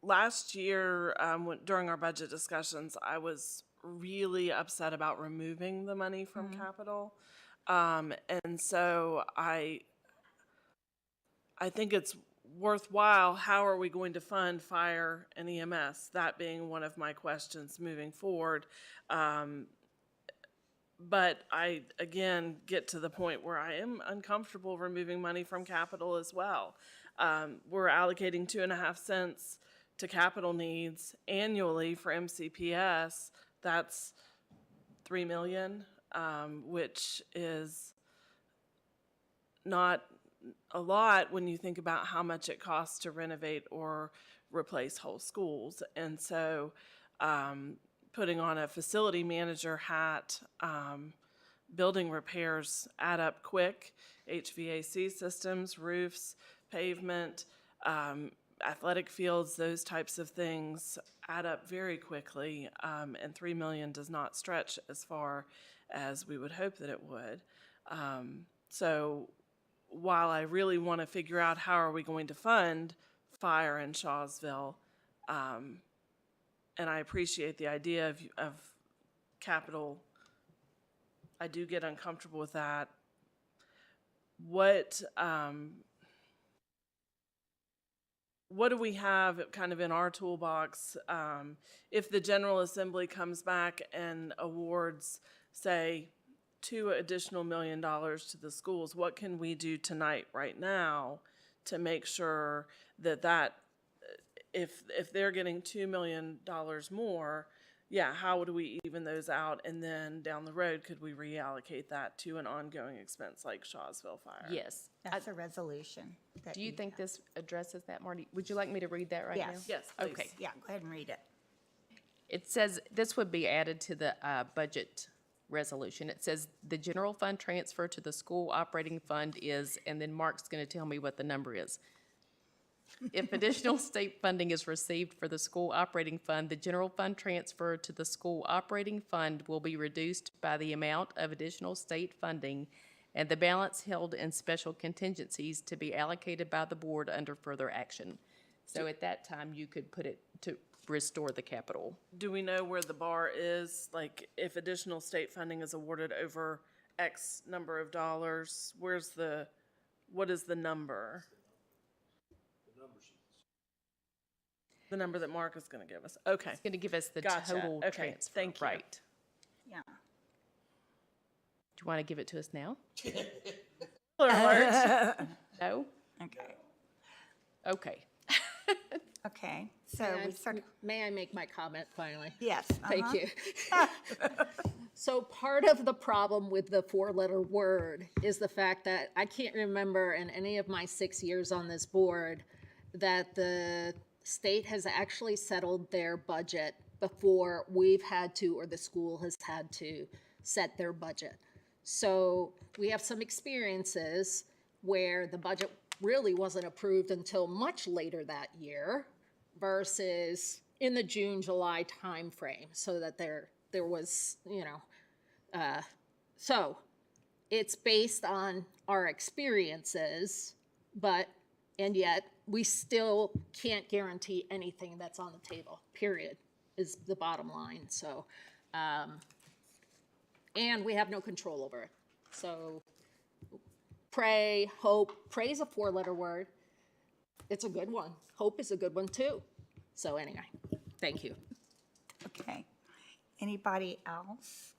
Last year, during our budget discussions, I was really upset about removing the money from capital. And so I think it's worthwhile, how are we going to fund fire and EMS? That being one of my questions moving forward. But I, again, get to the point where I am uncomfortable removing money from capital as well. We're allocating 2.5 cents to capital needs annually for MCPS. That's $3 million, which is not a lot when you think about how much it costs to renovate or replace whole schools. And so, putting on a facility manager hat, building repairs add up quick. HVAC systems, roofs, pavement, athletic fields, those types of things add up very quickly. And $3 million does not stretch as far as we would hope that it would. So while I really want to figure out how are we going to fund fire in Shawsville, and I appreciate the idea of capital, I do get uncomfortable with that. What do we have kind of in our toolbox if the General Assembly comes back and awards, say, $2 additional million to the schools? What can we do tonight, right now, to make sure that if they're getting $2 million more, how do we even those out? And then down the road, could we reallocate that to an ongoing expense like Shawsville Fire? Yes. That's a resolution. Do you think this addresses that, Marty? Would you like me to read that right now? Yes. Yes, please. Okay. Yeah, go ahead and read it. It says, this would be added to the budget resolution. It says, the general fund transfer to the school operating fund is, and then Mark's going to tell me what the number is. If additional state funding is received for the school operating fund, the general fund transfer to the school operating fund will be reduced by the amount of additional state funding and the balance held in special contingencies to be allocated by the board under further action. So at that time, you could put it to restore the capital. Do we know where the bar is? Like, if additional state funding is awarded over X number of dollars, what is the number? The number that Mark is gonna give us. Okay. It's going to give us the Gotcha. total Okay, transfer. thank you. Right. Yeah. Do you want to give it to us now? Alert. No? Okay. Okay. Okay, so we sort of, May I make my comment finally? yes. Thank uh-huh. you. So part of the problem with the four-letter word is the fact that I can't remember in any of my 6 years on this board that the state has actually settled their budget before we've had to, or the school has had to set their budget. So we have some experiences where the budget really wasn't approved until much later that year versus in the June, July timeframe, so that there was, so it's based on our experiences, and yet we still can't guarantee anything that's on the table, period, is the bottom line. So, and we have no control over it. So pray, hope, pray is a four-letter word. It's a good one. Hope is a good one too. So anyway, thank you. Okay. Anybody else?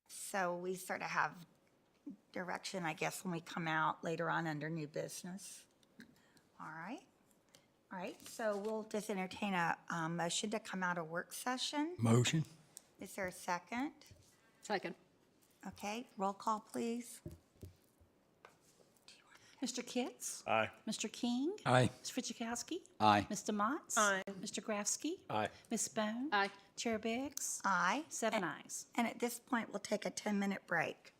So we sort of have direction, I guess, when we come out later on under new business. All right. All right, so we'll just entertain a motion to come out of work session. Motion. Is there a second? Second. Okay, roll call, please. Mr. Kitts? Aye. Mr. King? Aye. Ms. Fidzikowski? Aye. Mr. Motts? Aye. Mr. Grafsky? Aye. Ms. Bone? Aye. Chair Biggs? Aye. 7 ayes. And at this point, we'll take a 10-minute break.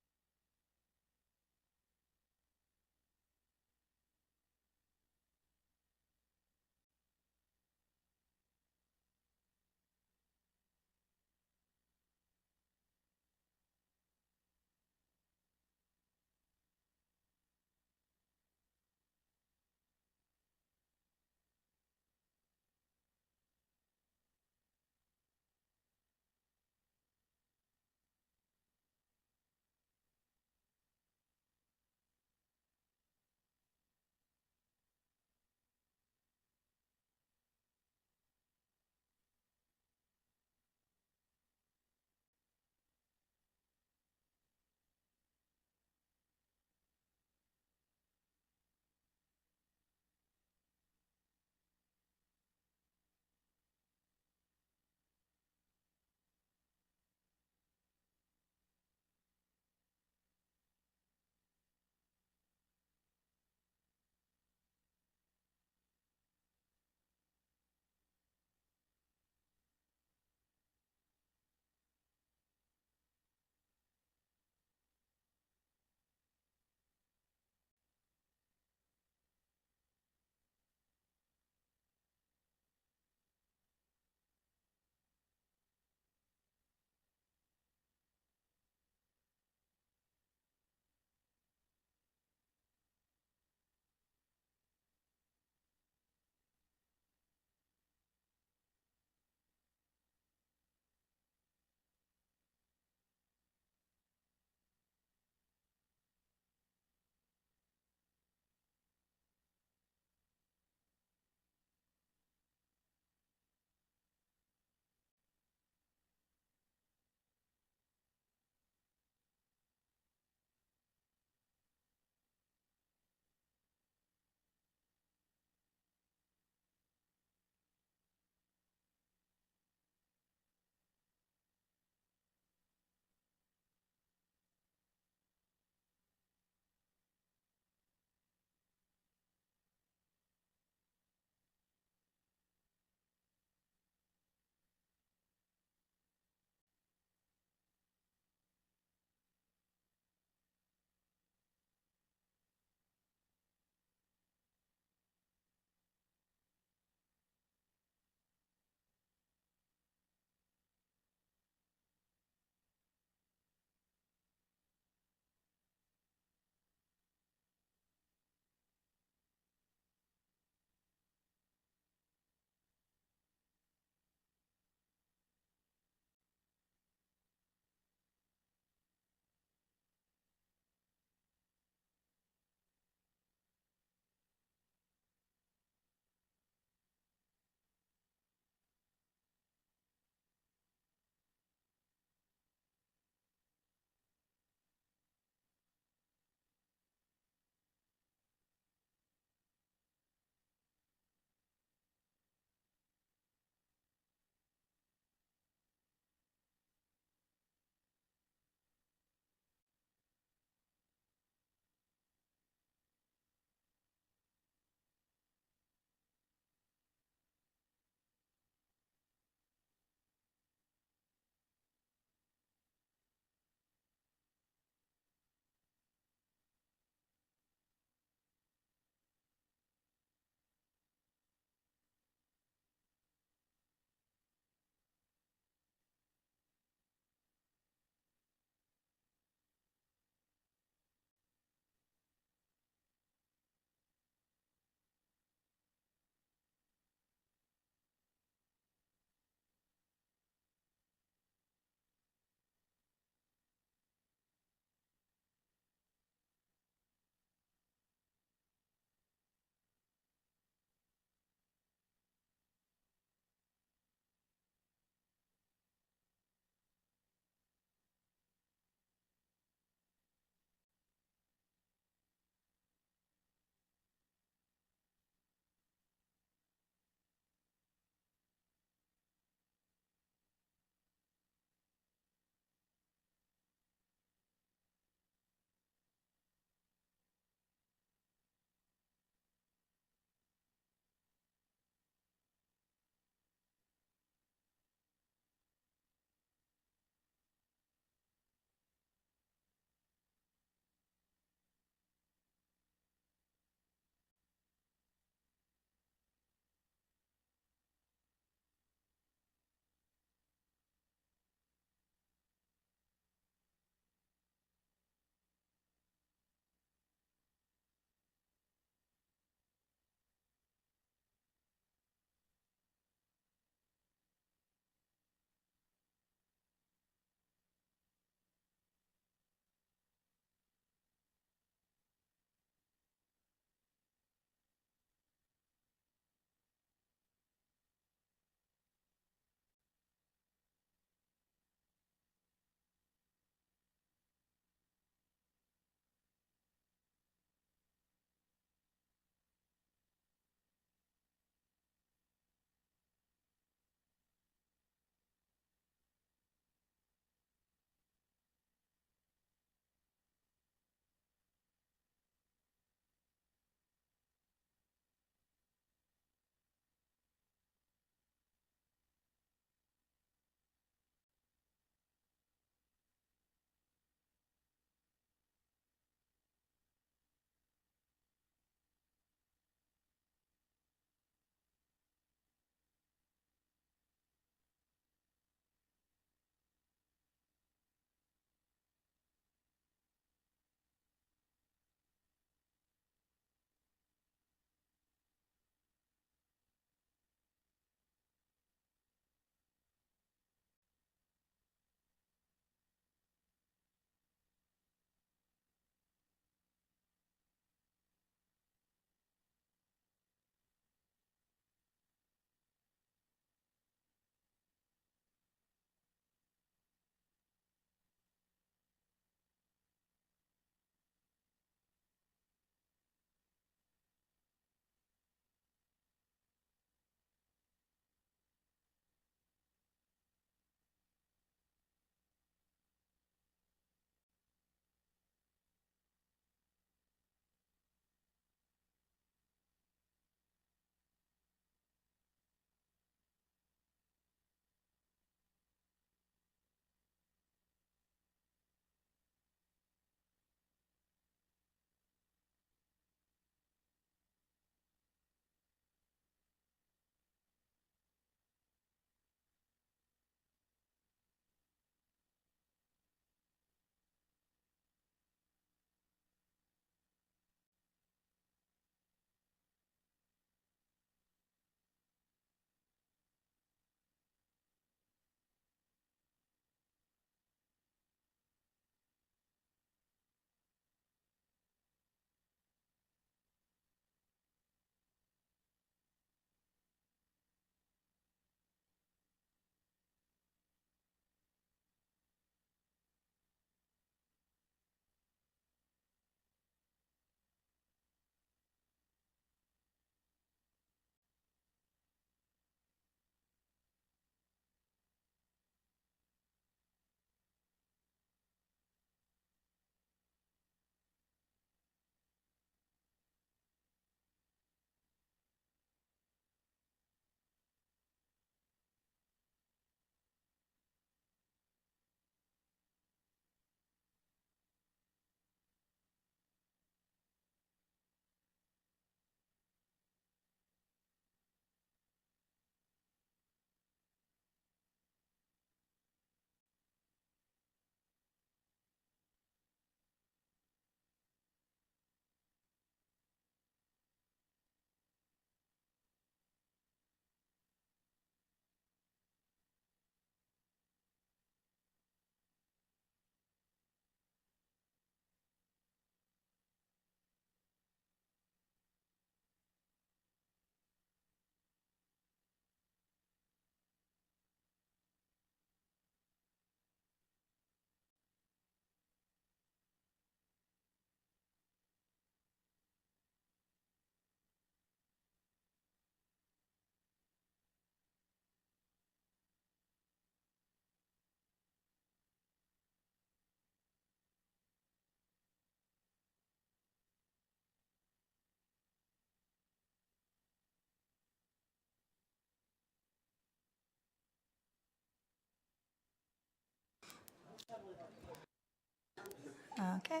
Okay.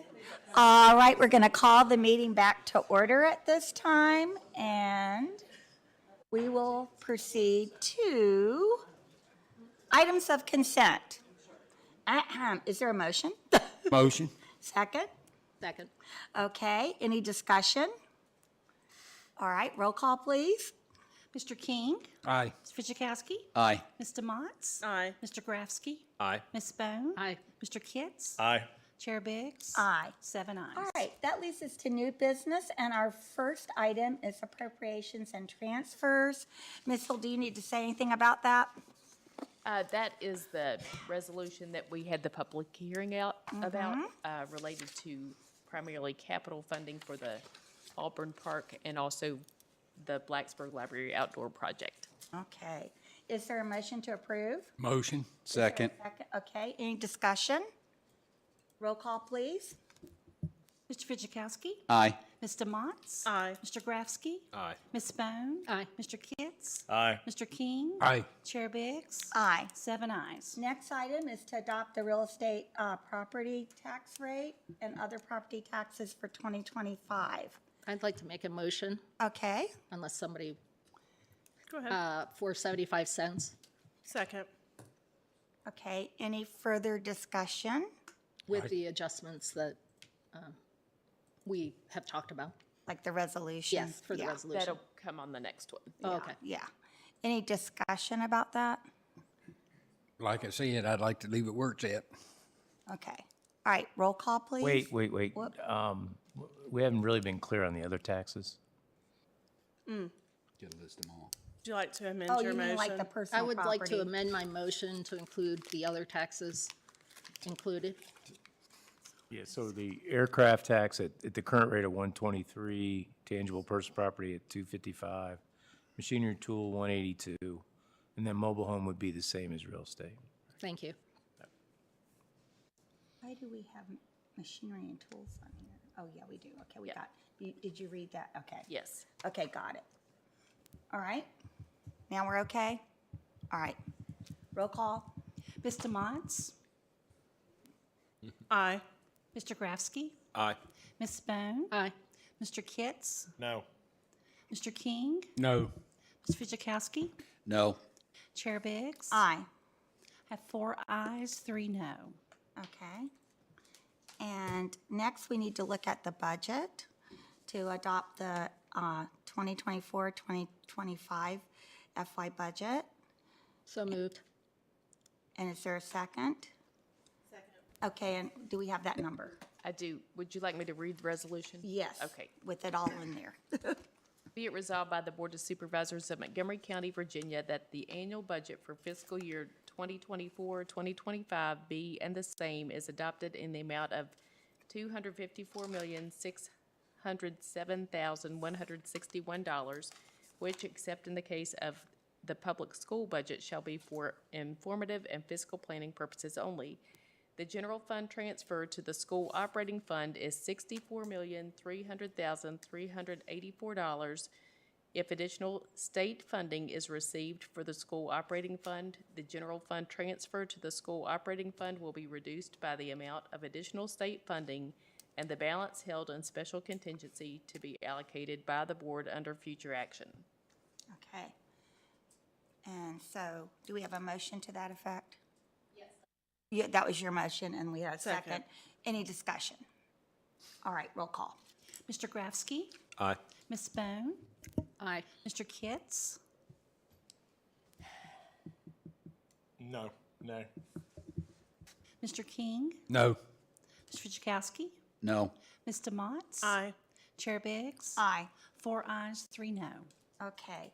All right, we're going to call the meeting back to order at this time, and we will proceed to items of consent. Is there a motion? Motion. Second? Second. Okay, any discussion? All right, roll call, please. Mr. King? Aye. Mr. Fidzikowski? Aye. Mr. Motts? Aye. Mr. Grafsky? Aye. Ms. Bone? Aye. Mr. Kitts? Aye. Chair Biggs? Aye. 7 ayes. All right, that leads us to new business, and our first item is appropriations and transfers. Ms. Hill, do you need to say anything about that? That is the resolution that we had the public hearing about, related to primarily capital funding for the Auburn Park and also the Blacksburg Library Outdoor Project. Okay, is there a motion to approve? Motion. Second. Second, okay, any discussion? Roll call, please. Mr. Fidzikowski? Aye. Mr. Motts? Aye. Mr. Grafsky? Aye. Ms. Bone? Aye. Mr. Kitts? Aye. Mr. King? Aye. Chair Biggs? Aye. 7 ayes. Next item is to adopt the real estate property tax rate and other property taxes for 2025. I'd like to make a motion, Okay, unless somebody, Go ahead. for 75 cents Second. okay, any further discussion? with the adjustments that we have talked about. Like the resolution? Yes, for the Yeah. resolution. That'll come on the next one. Oh, okay. Yeah. Any discussion about that? Like I said, I'd like to leave it where it's at. Okay. All right, roll call, please. Wait. Whoop. We haven't really been clear on the other taxes. Just list them all. Would you like to amend Oh, your you motion? mean like the personal I would property? like to amend my motion to include the other taxes included. Yeah, so the aircraft tax at the current rate of 123, tangible person property at 255, machinery and tool 182, and then mobile home would be the same as real estate. Thank you. Why do we have machinery and tools on here? Oh, yeah, we do. Okay, we Yeah. got, did you read that? Okay. Yes. Okay, got it. All right. Now we're okay? All right. Roll call. Mr. Motts? Aye. Mr. Grafsky? Aye. Ms. Bone? Aye. Mr. Kitts? No. Mr. King? No. Mr. Fidzikowski? No. Chair Biggs? Aye. Have 4 ayes, 3 no. Okay. And next, we need to look at the budget to adopt the 2024-2025 FY budget. So moved. And is there a second? Second. Okay, and do we have that number? I do. Would you like me to read the resolution? Yes. Okay. With it all in there. Be it resolved by the Board of Supervisors of Montgomery County, Virginia, that the annual budget for fiscal year 2024-2025 be and the same is adopted in the amount of $254,607,161, which, except in the case of the public school budget, shall be for informative and fiscal planning purposes only. The general fund transfer to the school operating fund is $64,300,384. If additional state funding is received for the school operating fund, the general fund transfer to the school operating fund will be reduced by the amount of additional state funding and the balance held in special contingency to be allocated by the board under future action. Okay. And so, do we have a motion to that effect? Yes. Yeah, that was your motion, and we had a second. Second. Any discussion? All right, roll call. Mr. Grafsky? Aye. Ms. Bone? Aye. Mr. Kitts? No. Mr. King? No. Mr. Fidzikowski? No. Mr. Motts? Aye. Chair Biggs? Aye. 4 ayes, 3 no. Okay.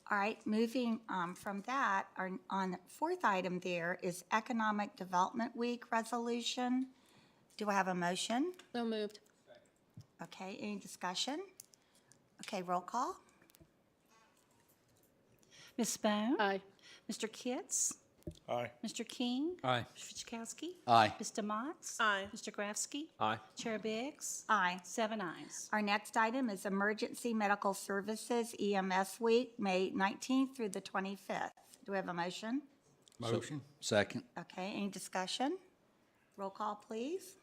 All right, moving from that, on the fourth item there is Economic Development Week resolution. Do I have a motion? So moved. Okay, any discussion? Okay, roll call. Ms. Bone? Aye. Mr. Kitts? Aye. Mr. King? Aye. Mr. Fidzikowski? Aye. Mr. Motts? Aye. Mr. Grafsky? Aye. Chair Biggs? Aye. 7 ayes. Our next item is Emergency Medical Services EMS Week, May 19th through the 25th. Do we have a motion? Motion. Second. Okay, any discussion? Roll call, please.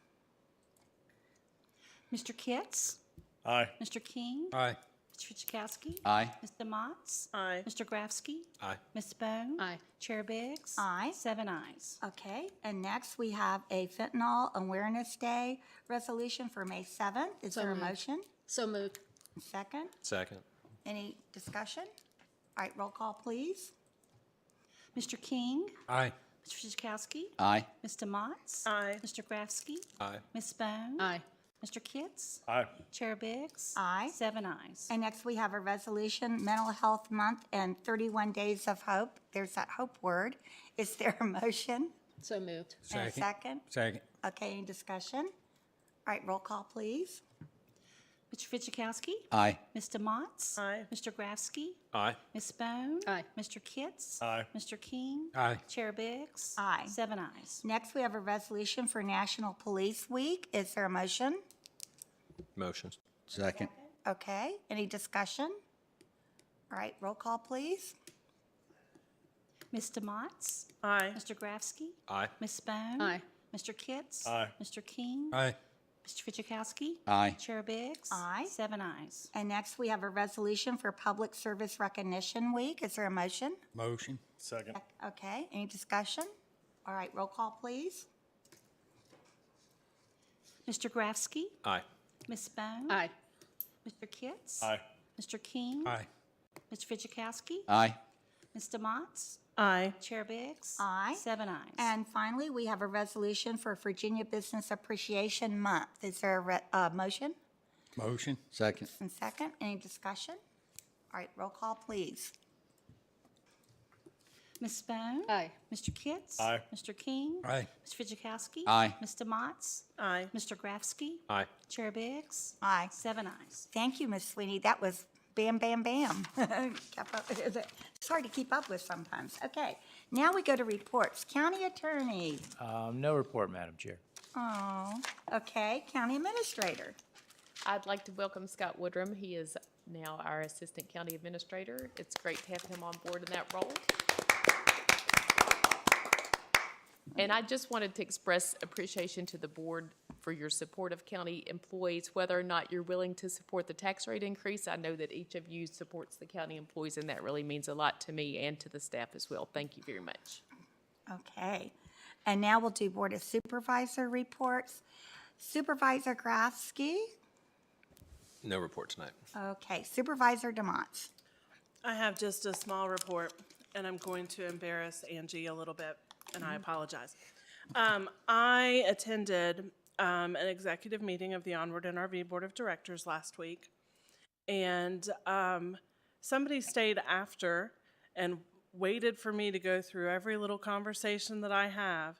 Mr. Kitts? Aye. Mr. King? Aye. Mr. Fidzikowski? Aye. Mr. Motts? Aye. Mr. Grafsky? Aye. Ms. Bone? Aye. Chair Biggs? Aye. 7 ayes. Okay, and next we have a Fentanyl Awareness Day resolution for May 7th. Is So there a moved. motion? So moved. Second? Second. Any discussion? All right, roll call, please. Mr. King? Aye. Mr. Fidzikowski? Aye. Mr. Motts? Aye. Mr. Grafsky? Aye. Ms. Bone? Aye. Mr. Kitts? Aye. Chair Biggs? Aye. 7 ayes. And next we have a resolution, Mental Health Month and 31 Days of Hope. There's that hope word. Is there a motion? So moved. And a second? Second. Okay, any discussion? All right, roll call, please. Mr. Fidzikowski? Aye. Mr. Motts? Aye. Mr. Grafsky? Aye. Ms. Bone? Aye. Mr. Kitts? Aye. Mr. King? Aye. Chair Biggs? Aye. 7 ayes. Next, we have a resolution for National Police Week. Is there a motion? Motion. Second. Okay, any discussion? All right, roll call, please. Mr. Motts? Aye. Mr. Grafsky? Aye. Ms. Bone? Aye. Mr. Kitts? Aye. Mr. King? Aye. Mr. Fidzikowski? Aye. Chair Biggs? Aye. 7 ayes. And next, we have a resolution for Public Service Recognition Week. Is there a motion? Motion. Second. Okay, any discussion? All right, roll call, please. Mr. Grafsky? Aye. Ms. Bone? Aye. Mr. Kitts? Aye. Mr. King? Aye. Mr. Fidzikowski? Aye. Mr. Motts? Aye. Chair Biggs? Aye. 7 ayes. And finally, we have a resolution for Virginia Business Appreciation Month. Is there a motion? Motion. Second. And second, any discussion? All right, roll call, please. Ms. Bone? Aye. Mr. Kitts? Aye. Mr. King? Aye. Mr. Fidzikowski? Aye. Mr. Motts? Aye. Mr. Grafsky? Aye. Chair Biggs? Aye. 7 ayes. Thank you, Ms. Sweeney. That was bam, bam, bam. Kept up- It's hard to keep up with sometimes. Okay, now we go to reports. County Attorney. No report, Madam Chair. Oh, okay. County Administrator. I'd like to welcome Scott Woodrum. He is now our Assistant County Administrator. It's great to have him on board in that role. And I just wanted to express appreciation to the board for your support of county employees, whether or not you're willing to support the tax rate increase. I know that each of you supports the county employees, and that really means a lot to me and to the staff as well. Thank you very much. Okay. And now we'll do Board of Supervisor reports. Supervisor Grafsky. No report tonight. Okay. Supervisor DeMont. I have just a small report, and I'm going to embarrass Angie a little bit, and I apologize. I attended an executive meeting of the Onward NRV Board of Directors last week, and somebody stayed after and waited for me to go through every little conversation that I have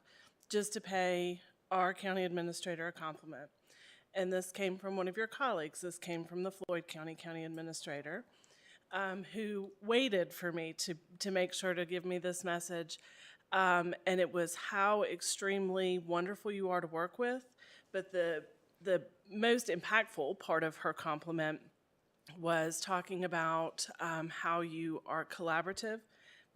just to pay our county administrator a compliment. And this came from one of your colleagues. This came from the Floyd County Administrator, who waited for me to make sure to give me this message. And it was how extremely wonderful you are to work with. But the most impactful part of her compliment was talking about how you are collaborative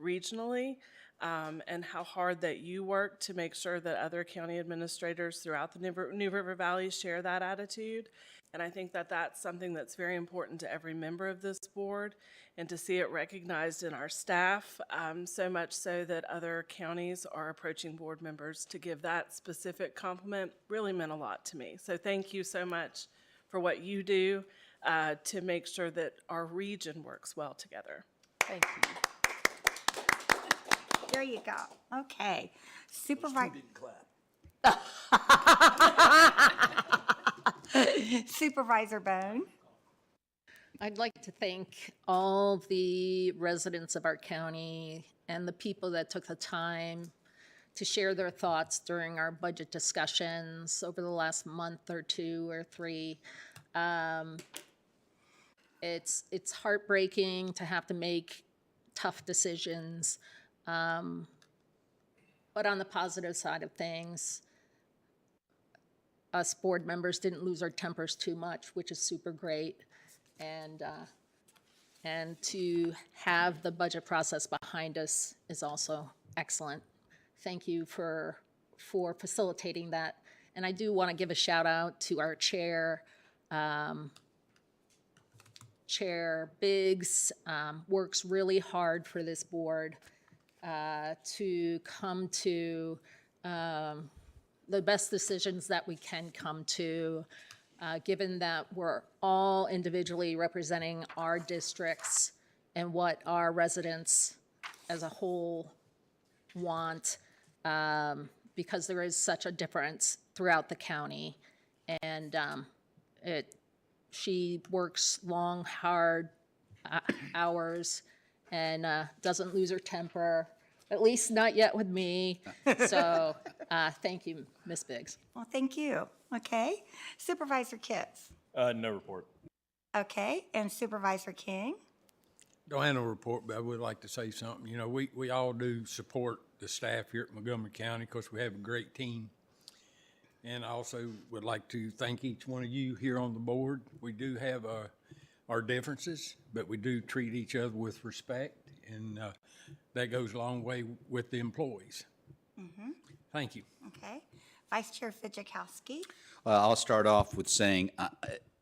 regionally, and how hard that you work to make sure that other county administrators throughout the New River Valley share that attitude. And I think that that's something that's very important to every member of this board, and to see it recognized in our staff, so much so that other counties are approaching board members to give that specific compliment really meant a lot to me. So thank you so much for what you do to make sure that our region works well together. Thank you. There you go. Okay. Supervisor. Supervisor Bone. I'd like to thank all the residents of our county and the people that took the time to share their thoughts during our budget discussions over the last month or 2 or 3. It's heartbreaking to have to make tough decisions. But on the positive side of things, us board members didn't lose our tempers too much, which is super great. And to have the budget process behind us is also excellent. Thank you for facilitating that. And I do want to give a shout out to our chair, Chair Biggs works really hard for this board to come to the best decisions that we can come to, given that we're all individually representing our districts and what our residents as a whole want, because there is such a difference throughout the county. And she works long, hard hours and doesn't lose her temper, at least not yet with me. So thank you, Ms. Biggs. Well, thank you. Okay. Supervisor Kitts. No report. Okay. And Supervisor King. Don't have no report, but I would like to say something. You know, we all do support the staff here at Montgomery County because we have a great team. And I also would like to thank each one of you here on the board. We do have our differences, but we do treat each other with respect, and that goes a long way with the employees. Mm-hmm. Thank you. Okay. Vice Chair Fidzikowski. Well, I'll start off with saying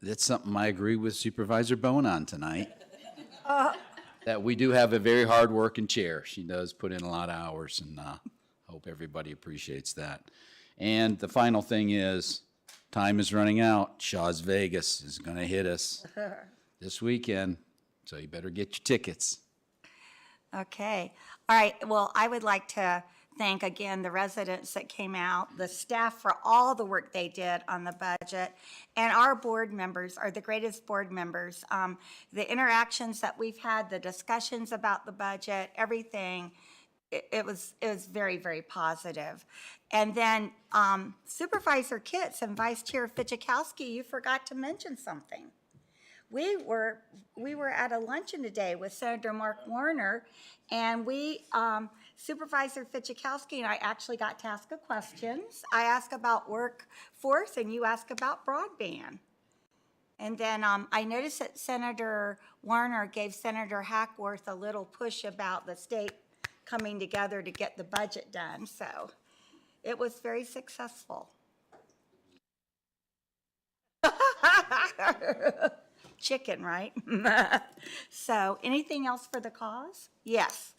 that's something I agree with Supervisor Bone on tonight. That we do have a very hard-working chair. She does put in a lot of hours, and I hope everybody appreciates that. And the final thing is, time is running out. Shaw's Vegas is going to hit us this weekend, so you better get your tickets. Okay. All right. Well, I would like to thank again the residents that came out, the staff for all the work they did on the budget, and our board members are the greatest board members. The interactions that we've had, the discussions about the budget, everything, it was very, very positive. And then Supervisor Kitts and Vice Chair Fidzikowski, you forgot to mention something. We were at a luncheon today with Senator Mark Warner, and Supervisor Fidzikowski and I actually got to ask questions. I asked about workforce, and you asked about broadband. And then I noticed that Senator Warner gave Senator Hackworth a little push about the state coming together to get the budget done. So it was very successful. Chicken, right? So anything else for the cause? Yes.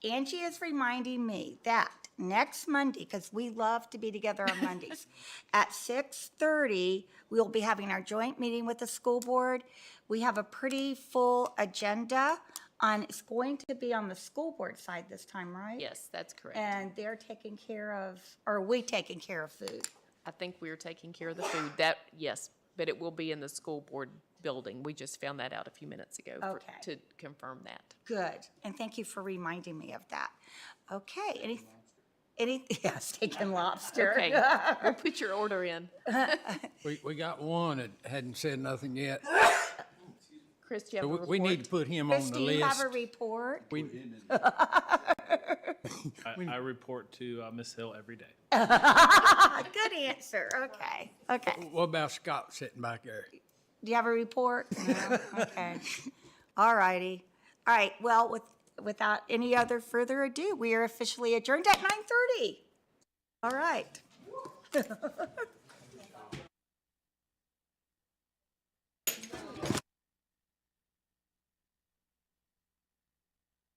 Angie is reminding me that next Monday, because we love to be together on Mondays, at 6:30, we will be having our joint meeting with the school board. We have a pretty full agenda it's going to be on the school board side this time, right? Yes, that's correct. And they're taking care of, or are we taking care of food? I think we are taking care of the food. Yes, but it will be in the school board building. We just found that out a few minutes ago to confirm that. Good, and thank you for reminding me of that. Okay, yeah, steak and lobster. Okay, we'll put your order in. We got one that hadn't said nothing yet. Chris, do you have So a report? we need to put him Chris, on the do list. you have a report? I report to Miss Hill every day. Good answer, okay. What about Scott sitting back there? Do you have a report? No? Okay. All righty. All right, well, without any other further ado, we are officially adjourned at 9:30. All right.